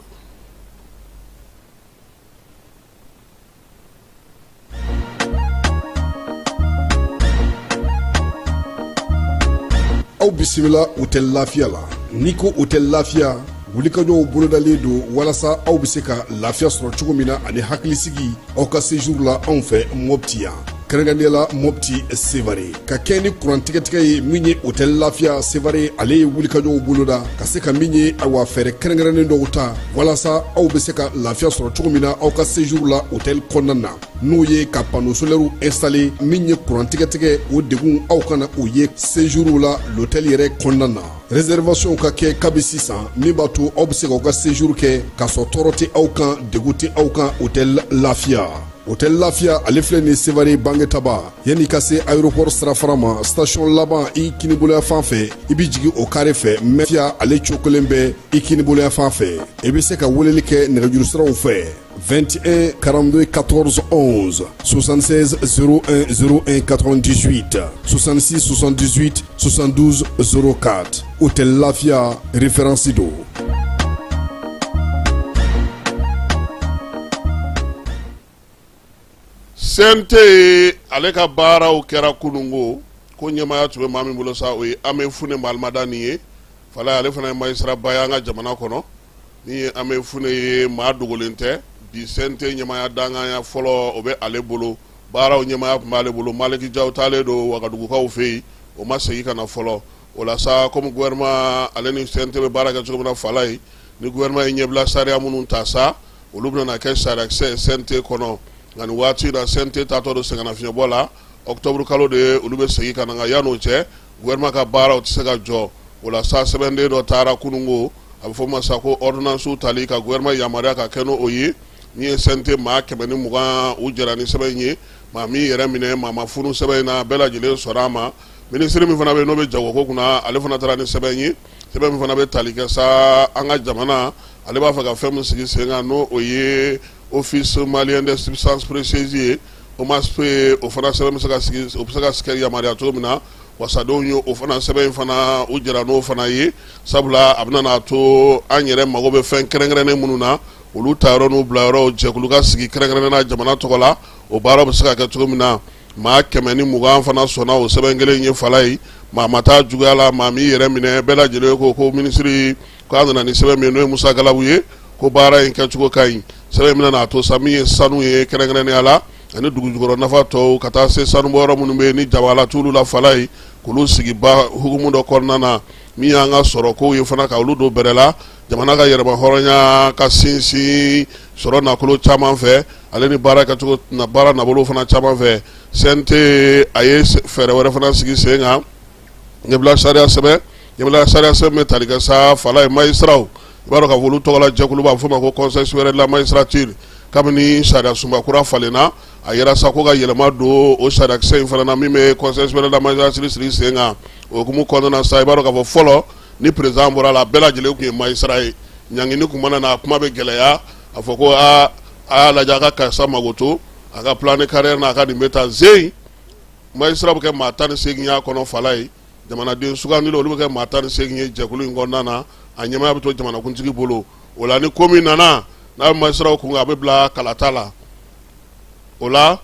aw bisimila hôtel lafiya la n'i ko hôtel lafiya wulikajɔw bolodalen don walasa aw bɛ se ka lafiya sɔrɔ cogo min na ani hakilisigi aw ka séjour la anw fɛ Mopti yan kɛrɛnkɛrɛnnenya la Mopti Sevare ka kɛ ni kurantigɛtigɛ ye min ye hôtel lafiya Sevare ale ye wulikajɔw boloda ka se ka min ye awa fɛɛrɛ kɛrɛnkɛrɛnnen dɔw ta walasa aw bɛ se ka lafiya sɔrɔ cogo min na aw ka séjour la hôtel kɔnɔna na n'o ye ka panneau solaire installé min ye kurantigɛtigɛ o degun aw kana o ye séjour la l'hôtel yɛrɛ kɔnɔna na réservation ka kɛ kabi sisan min b'a to aw bɛ se k'aw ka séjour kɛ k'a sɔrɔ tɔɔrɔ tɛ aw kan degun tɛ aw kan hôtel lafiya hôtel Lafia ale filɛ ni Sevare Bangetaba yanni ka se aéroport sirafara ma station laban i kiniboloya fan fɛ i bi jigi o kare fɛ Mefia ale cokolen bɛ i kiniboloya fan fɛ i bɛ se ka weleli kɛ nɛgɛjuru siraw fɛ 21 42 14 11 76 01 01 98 66 78 72 04 hôtel Lafia référence do. Sente ale ka baaraw kɛra kunungo ko ɲɛmaya tun bɛ maa min bolo sa o ye Ame Fune Malmadani ye fala ale fana ye magistrat ba ye an ka jamana kɔnɔ ni ye Ame Fune ye maa dogolen tɛ bi Sente ɲɛmaya danganya fɔlɔ o bɛ ale bolo baaraw ɲɛmaya tun b'ale bolo Maliki Jaw taalen don Wagadugukaw fɛ yen o ma segin ka na fɔlɔ o la sa comme gouvernement ale ni Sente bɛ baara kɛ cogo min na fala ye ni gouvernement ye ɲɛbila sariya minnu ta sa olu bɛna kɛ sariya Sente kɔnɔ nka nin waati la Sente taatɔ don sɛgɛnnafiɲɛbɔ la octobre kalo de ye olu bɛ segin ka na nka yan'o cɛ gouvernement ka baara o tɛ se ka jɔ o la sa sɛbɛnden dɔ taara kunungo a bɛ fɔ ma sa ko ordonnance tali ka gouvernement yamaruya ka kɛ n'o ye min ye Sente maa 120 u jɛra ni sɛbɛn ye maa min yɛrɛ minɛ maa ma funu sɛbɛn in na bɛɛ lajɛlen sɔrɔ a ma ministre min fana bɛ yen n'o bɛ jagoko kunna ale fana taara ni sɛbɛn ye sɛbɛn min fana bɛ tali kɛ sa an ka jamana ale b'a fɛ ka fɛn min sigi sen kan n'o ye office malien de substance précieuse ye o ma o fana sɛbɛn bɛ se ka sigi o bɛ se ka sigi yamaruya cogo min na wasadenw ye o fana sɛbɛn in fana u jɛra n'o fana ye sabula a bɛna n'a to an yɛrɛ mago bɛ fɛn kɛrɛnkɛrɛnnen minnu na olu ta yɔrɔ n'u bila yɔrɔ jɛkulu ka sigi kɛrɛnkɛrɛnnen na jamana tɔgɔ la o baara bɛ se ka kɛ cogo min na maa 120 fana sɔnna o sɛbɛn kelen ye fala ye maa ma taa juguya la maa min yɛrɛ minɛ bɛɛ lajɛlen ko ministre ko a nana ni sɛbɛn min ye n'o ye Musa Galabu ye ko baara in kɛcogo ka ɲi sɛbɛn min n'a to sa min ye sanu ye kɛrɛnkɛrɛnnenya la ani dugujukɔrɔ nafa tɔw ka taa se sanubɔyɔrɔ minnu bɛ yen ni jabala t'olu la fala ye k'olu sigi ba hukumu dɔ kɔnɔna na min y'an ka sɔrɔ kow ye fana ka olu don bɛrɛ la jamana ka yɛrɛma hɔrɔnya ka sinsin sɔrɔ nafolo caman fɛ ale ni baara kɛcogo baara nabolo fana caman fɛ Sente a ye fɛɛrɛ wɛrɛ fana sigi sen kan ɲɛbila sariya sɛbɛn bɛ tali kɛ sa fala ye magistraw i b'a dɔn ka fɔ olu tɔgɔ la jɛkulu b'a fɔ ma ko conseil supérieur de la magistrature kabini sariya sunba kura falenna a yɛrɛ sa ko ka yɛlɛma don o sariyakisɛ in fana na min bɛ conseil supérieur de la magistrature sigi sen kan o hukumu kɔnɔna na sa i b'a dɔn ka fɔ fɔlɔ ni président bɔra la bɛɛ lajɛlen tun ye magistrat ye ɲangini tun mana na a kuma bɛ gɛlɛya a fɔ ko a y'a lajɛ a ka karisa mago to a ka plan de carrière n'a ka nin bɛ taa zeyi magistrat bɛ kɛ maa 18 y'a kɔnɔ fala ye jamanaden sugandili olu bɛ kɛ maa 18 ye jɛkulu in kɔnɔna na a ɲɛmaya bɛ to jamanakuntigi bolo o la ni ko min nana n'a bɛ magistraw kun a bɛ bila kalata la o la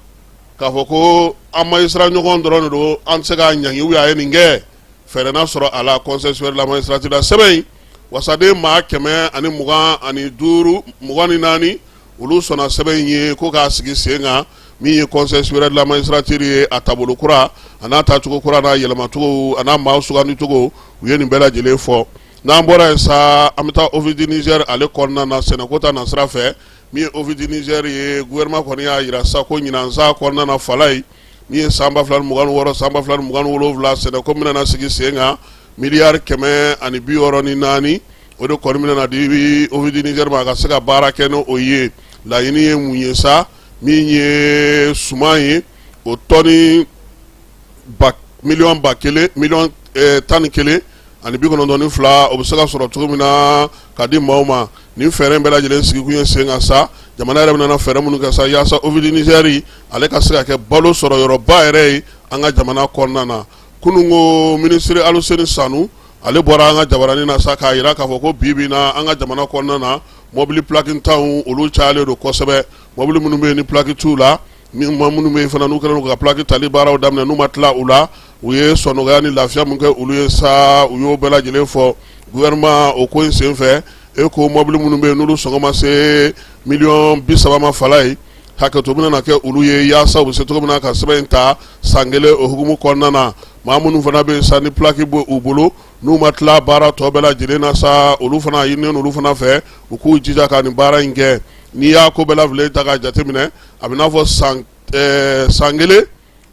k'a fɔ ko an magistrat ɲɔgɔn dɔrɔn de don an tɛ se k'a ɲangi a ye nin kɛ fɛɛrɛ na sɔrɔ a la conseil supérieur de la magistrature la sɛbɛn in wasaden maa 125 24 olu sɔnna sɛbɛn in ye ko k'a sigi sen kan min ye conseil supérieur de la magistrature ye a taabolo kura a n'a taacogo kura n'a yɛlɛmacogo a n'a maa sugandicogo u ye nin bɛɛ lajɛlen fɔ n'an bɔra yen sa an bɛ taa Ovid Niger ale kɔnɔna na sɛnɛko ta nasira fɛ min ye Ovid Niger ye gouvernement kɔni y'a jira sa ko ɲinan sa kɔnɔna na fala ye min ye san 2026 san 2027 sɛnɛko min na sigi sen kan miliyari 164 o de kɔni min na di Ovid Niger ma a ka se ka baara kɛ n'o ye laɲini ye mun ye sa min ye suman ye o tɔni miliyɔn 11 ani 92 o bɛ se ka sɔrɔ cogo min na ka di maaw ma nin fɛɛrɛ bɛɛ lajɛlen sigikun ye sen kan sa jamana yɛrɛ bɛna fɛɛrɛ minnu kɛ sa yaasa Ovid Niger ale ka se ka kɛ balo sɔrɔ yɔrɔba yɛrɛ ye an ka jamana kɔnɔna na kunungo ministre Aluseni Sanu ale bɔra an ka jabaranin na sa k'a jira k'a fɔ ko bi na an ka jamana kɔnɔna na mobili plaki tanw olu cayalen don kosɛbɛ mobili minnu bɛ yen ni plaki t'u la minnu bɛ yen fana n'u kɛlen don ka plaki tali baaraw daminɛ n'u ma tila u la u ye sɔnɔgɔya ni lafiya min kɛ olu ye sa u y'o bɛɛ lajɛlen fɔ gouvernement o ko in sen fɛ e ko mobili minnu bɛ yen n'olu sɔngɔ ma se miliyɔn 30 ma fala ye hakɛto bɛna na kɛ olu ye yaasa u bɛ se cogo min na ka sɛbɛn in ta san kelen o hukumu kɔnɔna na maa minnu fana bɛ yen sa ni plaki bɛ u bolo n'u ma tila baara tɔ bɛɛ lajɛlen na sa olu fana ɲininen olu fana fɛ u k'u jija ka nin baara in kɛ n'i y'a ko bɛɛ lafili ta k'a jateminɛ a bɛ n'a fɔ san kelen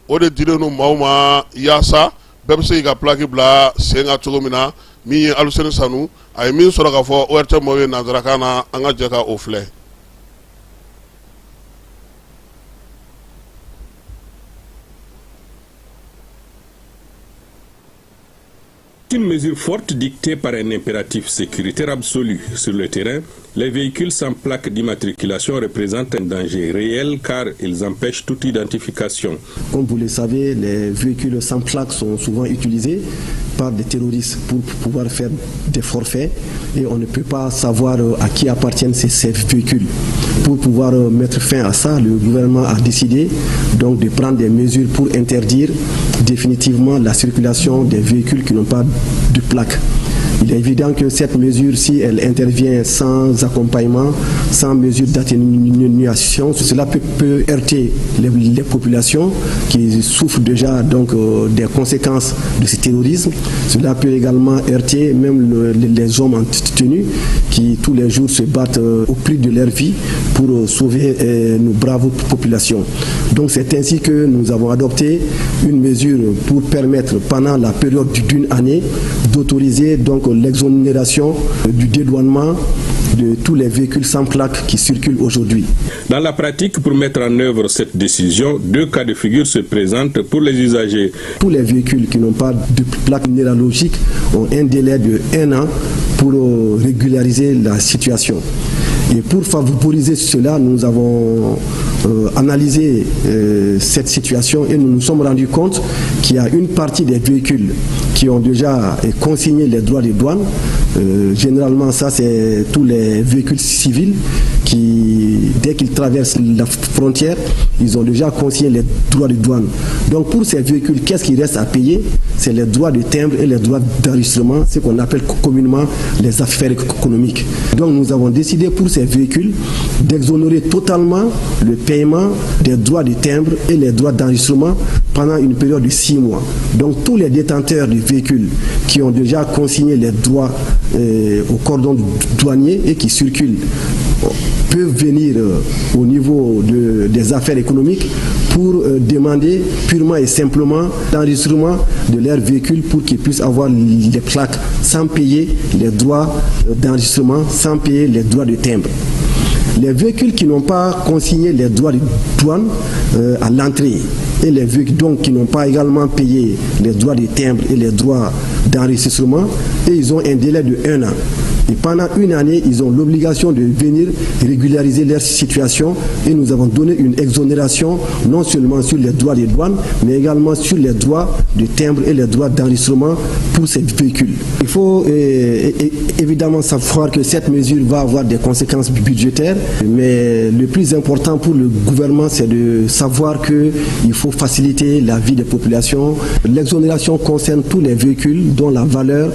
o de dilen don maaw ma yaasa bɛɛ bɛ se k'i ka plaki bila sen kan cogo min na min ye Aluseni Sanu a ye min sɔrɔ k'a fɔ ORTM maaw ye nanzarakan na an ka jɛ ka o filɛ. une mesure forte dictée par un impératif sécuritaire absolu. Sur le terrain, les véhicules sans plaque d'immatriculation représentent un danger réel car ils empêchent toute identification. Comme vous le savez, les véhicules sans plaque sont souvent utilisés par des terroristes pour pouvoir faire des forfaits et on ne peut pas savoir à qui appartiennent ces véhicules. Pour pouvoir mettre fin à ça, le gouvernement a décidé donc de prendre des mesures pour interdire définitivement la circulation des véhicules qui n'ont pas de plaque. Il est évident que cette mesure, si elle intervient sans accompagnement, sans mesure d'atténuation, cela peut heurter les populations qui souffrent déjà donc des conséquences de ce terrorisme. Cela peut également heurter même les hommes en tenue qui tous les jours se battent au prix de leur vie pour sauver nos braves populations. Donc c'est ainsi que nous avons adopté une mesure pour permettre pendant la période d'une année d'autoriser donc l'exonération du dédouanement de tous les véhicules sans plaque qui circulent aujourd'hui. Dans la pratique, pour mettre en œuvre cette décision, 2 cas de figure se présentent pour les usagers. Tous les véhicules qui n'ont pas de plaque minéralogique ont un délai de 1 an pour régulariser la situation. Et pour favoriser cela, nous avons analysé cette situation et nous nous sommes rendus compte qu'il y a une partie des véhicules qui ont déjà consigné les droits de douane. Généralement, ça, c'est tous les véhicules civils qui, dès qu'ils traversent la frontière, ils ont déjà consigné les droits de douane. Donc, pour ces véhicules, qu'est-ce qui reste à payer? C'est les droits de timbre et les droits d'enregistrement, ce qu'on appelle communément les affaires économiques. Donc, nous avons décidé pour ces véhicules d'exonérer totalement le paiement des droits de timbre et les droits d'enregistrement pendant une période de 6 mois. Donc, tous les détenteurs de véhicules qui ont déjà consigné les droits au cordon douanier et qui circulent peuvent venir au niveau des affaires économiques pour demander purement et simplement l'enregistrement de leur véhicule pour qu'ils puissent avoir les plaques sans payer les droits d'enregistrement, sans payer les droits de timbre. Les véhicules qui n'ont pas consigné les droits de douane à l'entrée et les véhicules donc qui n'ont pas également payé les droits de timbre et les droits d'enregistrement, et ils ont un délai de 1 an. Et pendant 1 année, ils ont l'obligation de venir régulariser leur situation et nous avons donné une exonération non seulement sur les droits de douane, mais également sur les droits de timbre et les droits d'enregistrement pour ces véhicules. Il faut évidemment savoir que cette mesure va avoir des conséquences budgétaires, mais le plus important pour le gouvernement, c'est de savoir qu'il faut faciliter la vie des populations. L'exonération concerne tous les véhicules dont la valeur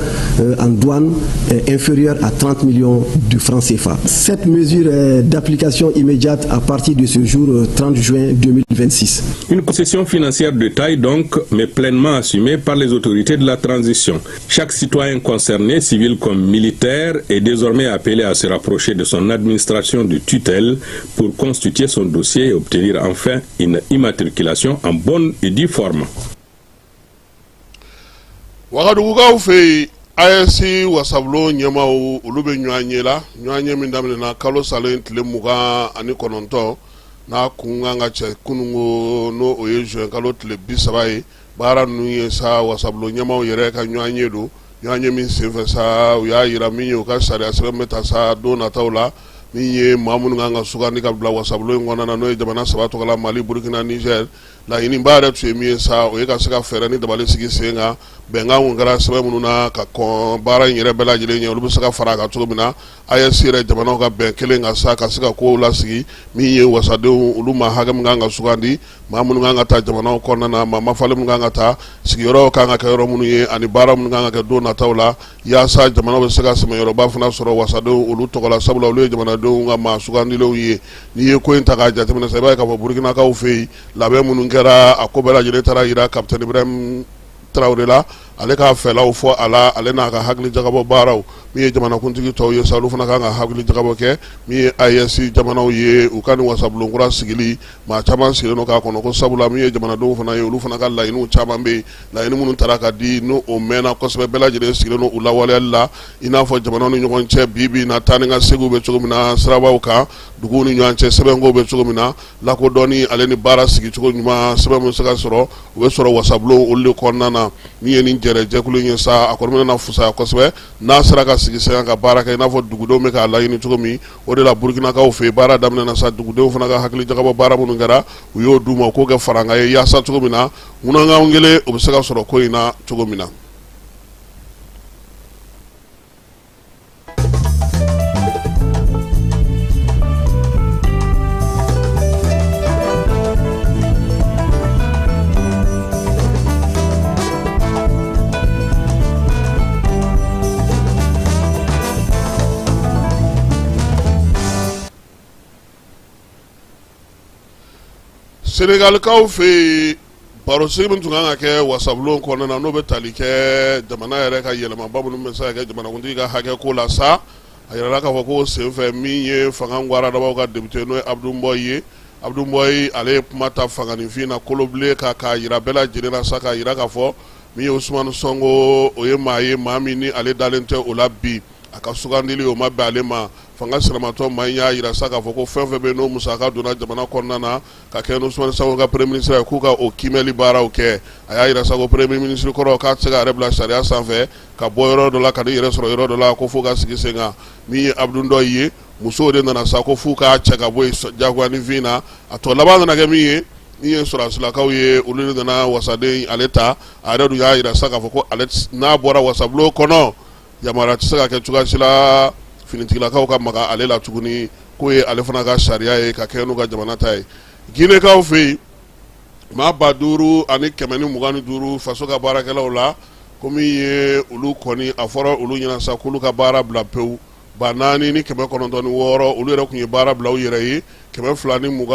en douane est inférieure à 30 millions de francs CFA. Cette mesure est d'application immédiate à partir de ce jour 30 juin 2026. Une concession financière de taille donc, mais pleinement assumée par les autorités de la transition. Chaque citoyen concerné, civil comme militaire, est désormais appelé à se rapprocher de son administration de tutelle pour constituer son dossier et obtenir enfin une immatriculation en bonne et due forme. ASC wasablo nyama ulube nyanyela nyanye mindamne na kalo salen tile muga ani kononto na kunganga che kunungo no oyejo kalo tile bisabai bara nuye sa wasablo nyama yere ka nyanye do nyanye min sefa sa ya yira minyo ka sare asre meta sa do na tawla minye mamun nganga sugandi ka bla wasablo ngona na no jamana sabato kala Mali Burkina Niger la ini mbara tu emi sa o yeka sika ferani dabale sigi senga benga ngara sebe mununa ka ko bara nyere bela jile nyo lubu sika fara ka tulumina ayesire jamana ka ben kelenga sa ka sika ko la sigi miye wasade uluma hagam nganga sugandi mamun nganga ta jamana ko nana mama fale nganga ta sigi yoro ka ngaka yoro munu ye ani bara mun nganga ka do na tawla ya sa jamana be sika sema yoro ba funa soro wasade ulu to kala sabula ulu jamana do ngama sugandi lo ye ni ye ko intaka jatemena sebe ka Burkina ka ofei labe munu kɛra a ko bɛɛ lajɛlen taara yira Capitaine Ibrahim Traoré la ale ka fɛlaw fɔ a la ale n'a ka hakili jagabɔ baaraw min ye jamanakuntigi tɔw ye sa olu fana kan ka hakili jagabɔ kɛ min ye AES jamanaw ye u ka nin wasabulonkura sigili maa caman sigilen no k'a kɔnɔ ko sabula min ye jamanadenw fana ye olu fana ka laɲiniw caman bɛ yen laɲini minnu taara ka di n'o mɛnna kosɛbɛ bɛɛ lajɛlen sigilen no u lawaleyali la i n'a fɔ jamanaw ni ɲɔgɔn cɛ bi na taa ni ka segiw bɛ cogo min na sirabaw kan duguw ni ɲɔgɔn cɛ sɛbɛnkow bɛ cogo min na lakodɔnni ale ni baara sigicogo ɲuman sɛbɛn min bɛ se ka sɔrɔ u bɛ sɔrɔ wasabulon olu de kɔnɔna na min ye nin jɛrɛ jɛkulu in ye sa a kɔni bɛna fusaya kosɛbɛ n'a sera ka sigi sen ka baara kɛ i n'a fɔ dugudenw bɛ k'a laɲini cogo min o de la Burukinakaw fɛ baara daminɛ na sa dugudenw fana ka hakili jagabɔ baara minnu kɛra u y'o d'u ma u k'o kɛ faranga ye yaasa cogo min na ŋunanŋan kelen o bɛ se ka sɔrɔ ko in na cogo min na. Senegalikaw fɛ baro sigi min tun kan ka kɛ wasabulon kɔnɔna na n'o bɛ tali kɛ jamana yɛrɛ ka yɛlɛmaba minnu bɛ se ka kɛ jamanakuntigi ka hakɛ ko la sa a yɛrɛla k'a fɔ ko senfɛ min ye fanga Guaradabaw ka député n'o ye Abdou Mboyi ye Abdou Mboyi ale ye kuma ta fanganinfin na kolobilen k'a yira bɛɛ lajɛlen na sa k'a yira k'a fɔ min ye Ousmane Sonko o ye maa ye maa min ni ale dalen tɛ o la bi a ka sugandili o ma bɛn ale ma fanga siramatɔ maa in y'a yira sa k'a fɔ ko fɛn fɛn bɛ n'o musaka donna jamana kɔnɔna na ka kɛ Ousmane Sonko ka premier ministre ye k'u ka o kimɛli baaraw kɛ a y'a yira sa ko premier ministre kɔrɔ k'a tɛ se ka yɛrɛ bila sariya sanfɛ ka bɔ yɔrɔ dɔ la ka n'i yɛrɛ sɔrɔ yɔrɔ dɔ la ko fo ka sigi sen kan min ye Abdou Ndoye ye musow de nana sa ko f'u k'a cɛ ka bɔ yen jagoyanifin na a tɔ laban nana kɛ min ye min ye sɔrɔsilakaw ye olu de nana wasaden ale ta a yɛrɛ dun y'a yira sa k'a fɔ ko ale n'a bɔra wasabulon kɔnɔ yamaruya tɛ se ka kɛ cogoya si la finitigilakaw ka maga ale la tuguni k'o ye ale fana ka sariya ye ka kɛ n'u ka jamana ta ye Ginekaw fɛ yen maa 5,225 faso ka baarakɛlaw la ko min ye olu kɔni a fɔra olu ɲɛna sa k'olu ka baara bila pewu 4,906 olu yɛrɛ tun ye baara bila u yɛrɛ ye 219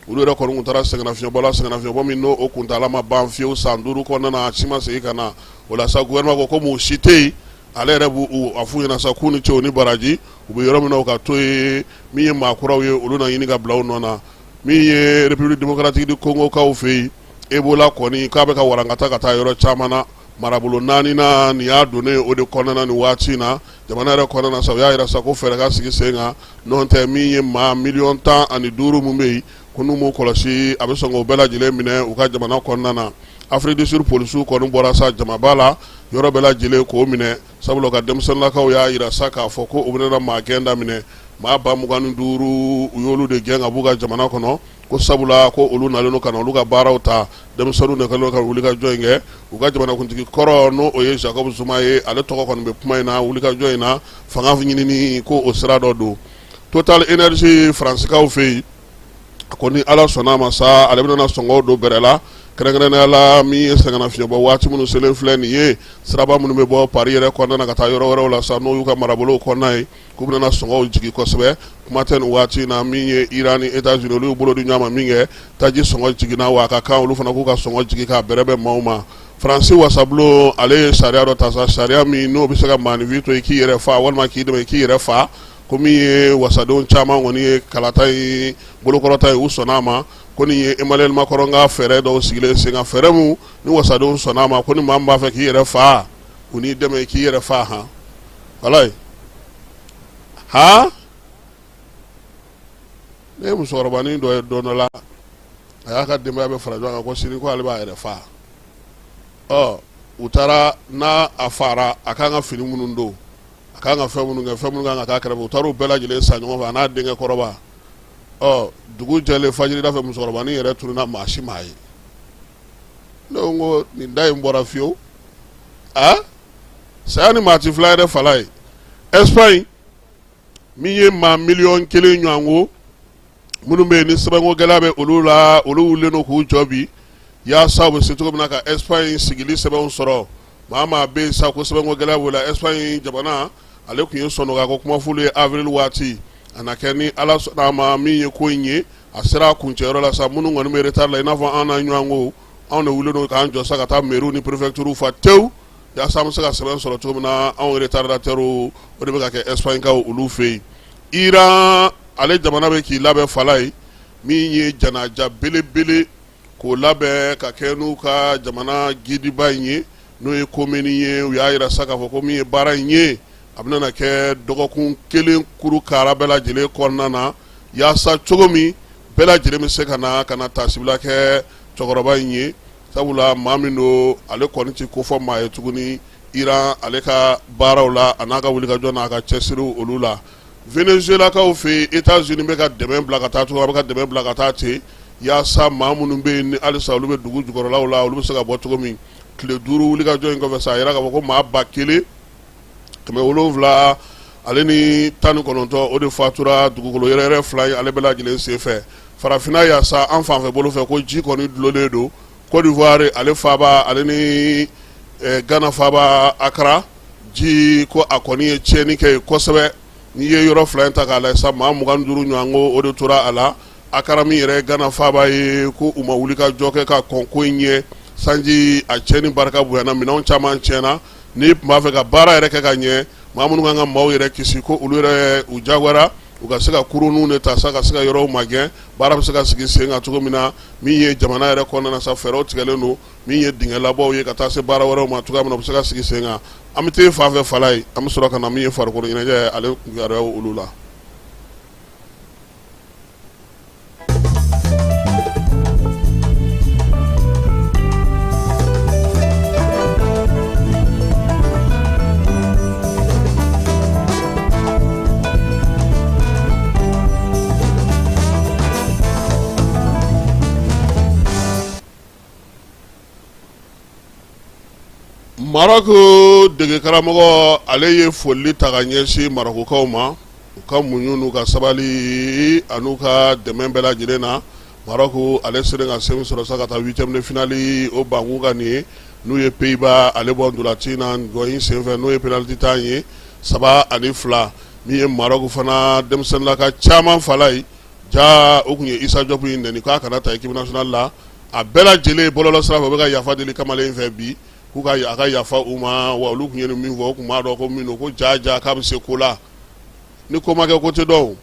olu yɛrɛ kɔni tun taara sɛgɛnnafiɲɛbɔ la sɛgɛnnafiɲɛbɔ min n'o o kuntala ma ban fiyewu san 5 kɔnɔna na a si ma segin ka na o la sa gouvernement ko komi o si tɛ yen ale yɛrɛ b'u a f'u ɲɛna sa k'u ni ce u ni baraji u bɛ yɔrɔ min na u ka to ye min ye maakuraw ye olu na ɲini ka bila u nɔ na min ye République démocratique du Congo kaw fɛ yen Ebola kɔni k'a bɛ ka warankata ka taa yɔrɔ caman na marabolo 4 na nin y'a donnen o de kɔnɔna na nin waati in na jamana yɛrɛ kɔnɔna na sa u y'a yira sa ko fɛɛrɛ ka sigi sen kan n'o tɛ min ye maa 15,000,000 mun bɛ yen ko n'u m'u kɔlɔsi a bɛ sɔn k'o bɛɛ lajɛlen minɛ u ka jamana kɔnɔna na Afrique du Sud polisiw kɔni bɔra sa jamaba la yɔrɔ bɛɛ lajɛlen k'o minɛ sabula ka denmisɛnninlakaw y'a yira sa k'a fɔ ko u bɛna maa gɛn daminɛ maa 25 u y'olu de gɛn ka b'u ka jamana kɔnɔ ko sabula ko olu nalen ka na olu ka baaraw ta denmisɛnninw de kɛlen ka wuli ka jɔ in kɛ u ka jamanakuntigi kɔrɔ n'o o ye Jacob Zuma ye ale tɔgɔ kɔni bɛ kuma in na wuli ka jɔ in na fanga ɲinini ko o sira dɔ don Total Energy Faransiskaw fɛ yen ko ni Ala sɔnna ma sa ale bɛna sɔngɔw don bɛrɛ la kɛrɛnkɛrɛnnenya la min ye sɛgɛnnafiɲɛbɔ waati minnu selen filɛ nin ye siraba minnu bɛ bɔ Paris yɛrɛ kɔnɔna na ka taa yɔrɔ wɛrɛw la sa n'o y'u ka marabolow kɔnɔna ye k'u bɛna sɔngɔw jigi kosɛbɛ kuma tɛ nin waati in na min ye Iran ni États-Unis olu y'u bolo di ɲɔgɔn ma min kɛ taji sɔngɔ jiginna wa a ka kan olu fana k'u ka sɔngɔ jigi k'a bɛrɛ bɛn maaw ma Faransi wasabulon ale ye sariya dɔ ta sa sariya min n'o bɛ se ka maanifin to i k'i yɛrɛ fa walima k'i dɛmɛ i k'i yɛrɛ fa ko min ye wasadenw caman kɔni ye kalata ye bolokɔrɔta ye u sɔnna a ma ko nin ye Emmanuel Macron ka fɛɛrɛ dɔw sigilen sen kan fɛɛrɛ mun ni wasadenw sɔnna a ma ko ni maa min b'a fɛ k'i yɛrɛ fa u n'i dɛmɛ i k'i yɛrɛ fa han walayi han ne ye musokɔrɔbanin dɔ ye don dɔ la a y'a ka denbaya bɛ fara ɲɔgɔn kan ko sini ko ale b'a yɛrɛ fa u taara n'a a fara a kan ka fini minnu don a kan ka fɛn minnu kɛ fɛn minnu kan ka k'a kɛrɛfɛ u taara u bɛɛ lajɛlen san ɲɔgɔn fɛ a n'a denkɛ kɔrɔba dugu jɛlen fajirida fɛ musokɔrɔbanin yɛrɛ tununa maa si maa ye ne ko nin da in bɔra fiyewu saya ni maa ti fila yɛrɛ fala ye Espagne min ye maa 1,000,000 ɲɔgɔn ko minnu bɛ yen ni sɛbɛnko gɛlɛya bɛ olu la olu wulilen don k'u jɔ bi yaasa u bɛ se cogo min na ka Espagne sigili sɛbɛnw sɔrɔ maa maa bɛ yen sa ko sɛbɛnko gɛlɛya b'o la Espagne jamana ale tun ye sɔnnɔ ko kuma f'olu ye avril waati a na kɛ ni Ala sɔnna a ma min ye ko in ye a sera a kuncɛyɔrɔ la sa minnu kɔni bɛ retard la i n'a fɔ an na ɲɔgɔn ko anw de wulilen don k'an jɔ sa ka taa mairie ni préfecture fa tewu yaasa an bɛ se ka sɛbɛn sɔrɔ cogo min na anw retardateurs o de bɛ ka kɛ Espagne kaw olu fɛ yen Iran ale jamana bɛ k'i labɛn fala ye min ye janaja belebele k'o labɛn ka kɛ n'u ka jamana gidiba in ye n'o ye komini ye u y'a yira sa k'a fɔ ko min ye baara in ye a bɛna kɛ dɔgɔkun 1 kuru kara bɛɛ lajɛlen kɔnɔna na yaasa cogo min bɛɛ lajɛlen bɛ se ka na tasibila kɛ cɛkɔrɔba in ye sabula maa min do ale kɔni ti ko fɔ maa ye tuguni Iran ale ka baaraw la a n'a ka wulikajɔ n'a ka cɛsiriw olu la. Venezuelakaw fɛ États-Unis bɛ ka dɛmɛ bila ka taa cogo a bɛ ka dɛmɛ bila ka taa ten yaasa maa minnu bɛ yen ni halisa olu bɛ dugu jukɔrɔlaw la olu bɛ se ka bɔ cogo min tile 5 wulikajɔ in kɔfɛ sa a yira k'a fɔ ko maa 1,700 ale ni 19 o de fatura dugukolo yɛrɛ 2 ye ale bɛɛ lajɛlen senfɛ farafinna yaasa an fanfɛ bolo fɛ ko ji kɔni dulonlen don Côte d'Ivoire ale faaba ale ni Ghana faaba Accra ji ko a kɔni ye tiɲɛni kɛ kosɛbɛ n'i ye yɔrɔ 2 in ta k'a lajɛ sa maa 25 ɲɔgɔn ko o de tora a la Accra min yɛrɛ Ghana faaba ye ko u ma wuli ka jɔ kɛ ka kɔn ko in ɲɛ sanji a tiɲɛni barika bonyana minɛnw caman tiɲɛna n'i tun b'a fɛ ka baara yɛrɛ kɛ ka ɲɛ maa minnu kan ka maaw yɛrɛ kisi ko olu yɛrɛ u jagoyara u ka se ka kurunw de ta sa ka se ka yɔrɔw magɛn baara bɛ se ka sigi sen kan cogo min na min ye jamana yɛrɛ kɔnɔna sa fɛɛrɛw tigɛlen don min ye dingɛ labɔw ye ka taa se baara wɛrɛw ma cogoya min na u bɛ se ka sigi sen kan an bɛ taa fan fɛ fala ye an bɛ sɔrɔ ka na min ye farikolo ɲɛnajɛ ye ale yɛrɛ olu la. Maroc dege karamɔgɔ ale ye foli ta ka ɲɛsin Marocains ma u ka muɲu n'u ka sabali an'u ka dɛmɛ bɛɛ lajɛlen na Maroc ale sera ka semi sɔrɔ sa ka taa 8e de finale o bangu ka nin ye n'u ye Pays-Bas ale bɔ ndolanci na ngɔyin senfɛ n'o ye penalty tan ye 3-2 min ye Maroc fana denmisɛnninlaka caman fala ye ja o kun ye Issa Diop in nɛni k'a kana ta équipe nationale la a bɛɛ lajɛlen bɔlɔlɔ sira fɛ u bɛ ka yafa deli kamalen fɛ bi k'u ka a ka yafa u ma wa olu kun ye min fɔ u kun b'a dɔn ko min don ko ja k'a bɛ se ko la ni ko ma kɛ ko tɛ dɔn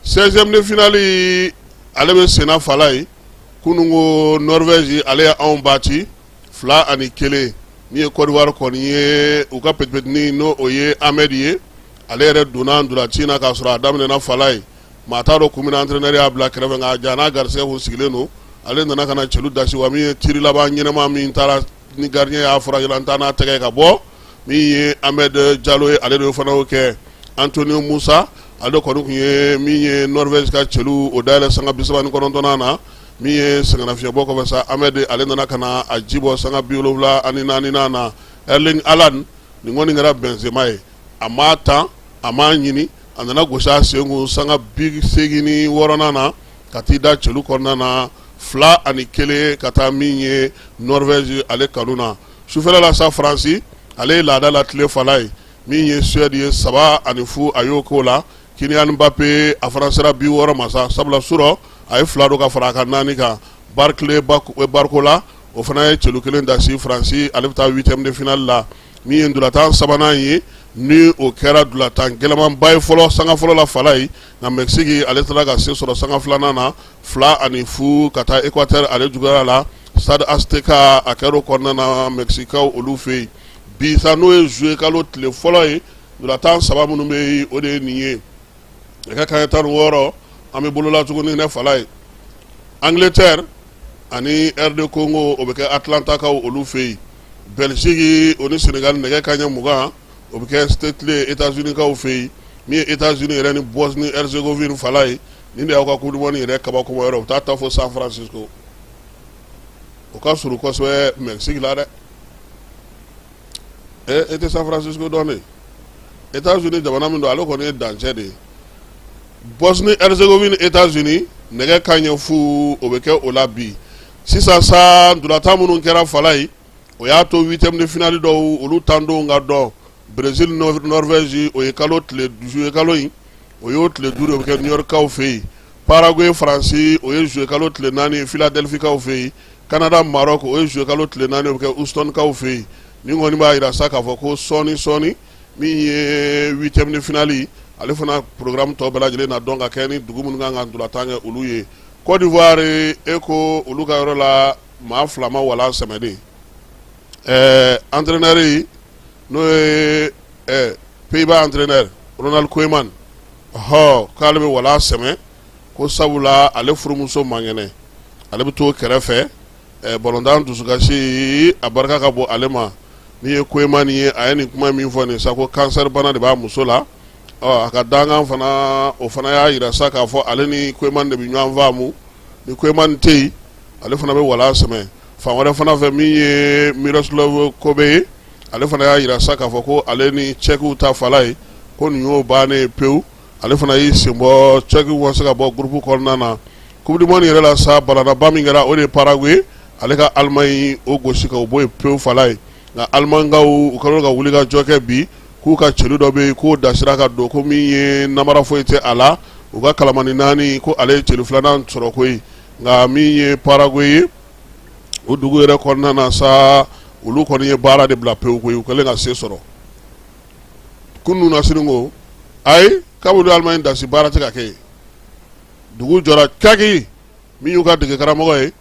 16e de finale ale bɛ senna fala ye kunun ko Norvège ale ye anw bati 2-1 min ye Côte d'Ivoire kɔni ye u ka pɛtipɛtini n'o o ye Ahmed ye ale yɛrɛ donna ndolanci na k'a sɔrɔ a daminɛna fala ye maa t'a dɔn kun min na entraîneur y'a bila kɛrɛfɛ nka a ja n'a garisɛgɛ kun sigilen don ale nana ka na cɛlu dasi wa min ye tiri laban ɲɛnɛma min taara ni gardien y'a furakɛ an t'a n'a tɛgɛ ka bɔ min ye Ahmed Diallo ye ale de fana y'o kɛ Antonio Moussa ale kɔni kun ye min ye Norvège ka cɛlu o dayɛlɛ sanga 39 na min ye sɛgɛnnafiɲɛbɔ kɔfɛ sa Ahmed ale nana ka na a ji bɔ sanga 74 na Erling Haaland nin kɔni kɛra Benzema ye a m'a tan a m'a ɲini a nana gosi a sen kun sanga 86 na ka t'i da cɛlu kɔnɔna na 2-1 ka taa min ye Norvège ale kanu na sufɛla la sa Faransi ale ye laada la tile fala ye min ye Suède ye 3-0 a y'o k'o la Kylian Mbappé a fana sera 60 ma sa sabula surɔ a ye 2 do ka fara a ka 4 kan Barclay Barcola o fana ye cɛlu 1 dasi Faransi ale bɛ taa 8e de finale la min ye ndolantan 3nan ye ni o kɛra ndolantan gɛlɛmanba ye fɔlɔ sanga fɔlɔ la fala ye nka Mexique ale taara ka se sɔrɔ sanga 2nan na 2-0 ka taa Équateur ale juguyara la Stade Azteca a kɛra o kɔnɔna na Mexicains olu fɛ yen bi sa n'o ye Juillet kalo tile fɔlɔ ye ndolantan 3 minnu bɛ yen o de ye nin ye nɛgɛ kanɲɛ 16 an bɛ bolola tuguni ne fala ye Angleterre ani RD Congo o bɛ kɛ Atlantakaw olu fɛ yen Belgique o ni Sénégal nɛgɛ kanɲɛ 20 o bɛ kɛ Stade États-Unis kaw fɛ yen min ye États-Unis yɛrɛ ni Bosnie Herzégovine fala ye nin de y'aw ka Coupe du Monde yɛrɛ kabakoma yɔrɔ u t'a ta fo San Francisco o ka surun kosɛbɛ Mexique la dɛ e tɛ San Francisco dɔn de États-Unis jamana min don ale kɔni ye dancɛ de ye Bosnie Herzégovine États-Unis nɛgɛ kanɲɛ 10 o bɛ kɛ o la bi sisan sa ndolantan minnu kɛra fala ye o y'a to 8e de finale dɔw olu tan don ka dɔn Brésil Norvège o ye Juillet kalo in o y'o tile 5 o bɛ kɛ New Yorkkaw fɛ yen Paraguay Faransi o ye Juillet kalo tile 4 ye Philadelphie kaw fɛ yen Canada Maroc o ye Juillet kalo tile 4 o bɛ kɛ Houston kaw fɛ yen ni kɔni b'a jira sa k'a fɔ ko sɔɔni min ye 8e de finale ale fana programme tɔ bɛɛ lajɛlen na dɔn ka kɛ ni dugu minnu kan ka ndolantan kɛ olu ye Côte d'Ivoire e ko olu ka yɔrɔ la maa 2 ma walan sɛmɛden entraîneur yi n'o ye Pays-Bas entraîneur Ronald Koeman k'ale bɛ walan sɛmɛ ko sabula ale furumuso man kɛnɛ ale bɛ to kɛrɛfɛ balontan dusukasi a barika ka bɔ ale ma ni ye koyema ni ye a ye nin kuma min fɔ nin sa ko cancer bana de b'a muso la a ka dangan fana o fana y'a yira sa k'a fɔ ale ni koyema de bɛ ɲɔgɔn faamu ni koyema tɛ yen ale fana bɛ wala sɛmɛ fan wɛrɛ fana fɛ min ye Miroslav Kobe ye ale fana y'a yira sa k'a fɔ ko ale ni Tchèques ta fala ye ko nin y'o bannen pewu ale fana y'i sen bɔ Tchèques ka se ka bɔ groupe kɔnɔna na Coupe du Monde yɛrɛ la sa balanaba min kɛra o de ye Paraguay ale ka Allemagne o gosi ka o bɔ yen pewu fala ye nka Almankaw u kɛlen ka wuli ka jɔ kɛ bi k'u ka celu dɔ bɛ yen k'o dasira ka don ko min ye namara foyi tɛ a la u ka kalamani naani ko ale ye celu filanan sɔrɔ koyi nka min ye Paraguay ye o dugu yɛrɛ kɔnɔna na sa olu kɔni ye baara de bila pewu koyi u kɛlen ka se sɔrɔ kunun na sini ko ayi kabulu Allemagne dasi baara tɛ ka kɛ yen dugu jɔra kaki min y'u ka dege karamɔgɔ ye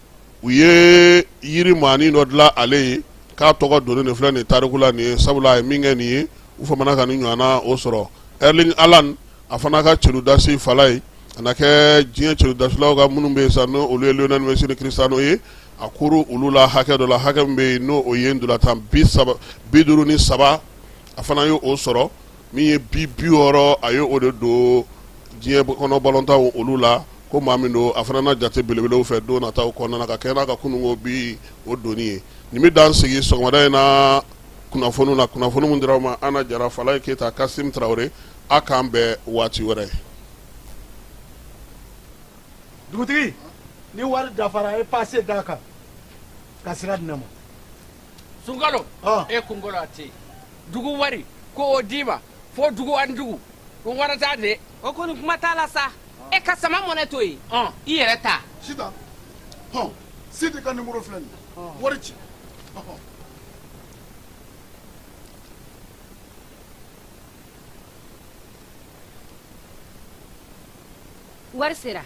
u ye yiri maani dɔ dilan ale ye k'a tɔgɔ donnen de filɛ nin tariku la nin ye sabula a ye min kɛ nin ye u famana ka nin ɲɔgɔnna o sɔrɔ Erling Haaland a fana ka cɛludasi fala ye a na kɛ diɲɛ cɛludasilaw ka minnu bɛ yen sa n'o olu ye Lionel Messi ni Cristiano ye a kuru olu la hakɛ dɔ la hakɛ min bɛ yen n'o o ye ndolantan 53 a fana ye o sɔrɔ min ye 60 a ye o de don diɲɛ kɔnɔ balontan olu la ko maa min don a fana na jate belebelew fɛ don nataw kɔnɔna ka kɛ n'a ka kununko bi o doni ye nin bɛ dan sigi sɔgɔmada in na kunnafoni na kunnafoni min dira ma Ana Jara Falaye Keyita Kassim Traoré a k'an bɛn waati wɛrɛ. Dugutigi ni wari dafara e passe d'a kan ka sira di ne ma. Sunkalo e kunkolo a tɛ yen dugu wari ko o d'i ma fo dugu ani dugu ko wari t'a de. O kɔni kuma t'a la sa e ka sama mɔnɛ to yen i yɛrɛ ta. Sita Sidi ka numéro filɛ nin wari ci. Wari sera.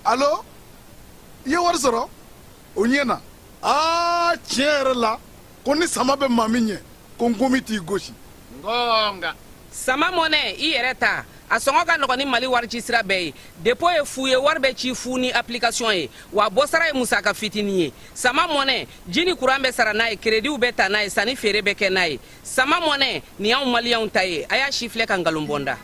Allo i ye wari sɔrɔ o ɲɛna tiɲɛ yɛrɛ la ko ni sama bɛ maa min ɲɛ ko nkomi t'i gosi. Ngonga sama mɔnɛ i yɛrɛ ta a sɔngɔ ka nɔgɔn ni Mali wari ci sira bɛɛ ye dépôt ye fu ye wari bɛ ci fu ni application ye wa bɔsara ye musaka fitinin ye sama mɔnɛ ji ni courant bɛ sara n'a ye créditw bɛ ta n'a ye sanni feere bɛ kɛ n'a ye sama mɔnɛ nin y'anw maliyɛnw ta ye a y'a si filɛ ka nkalon bɔ n da.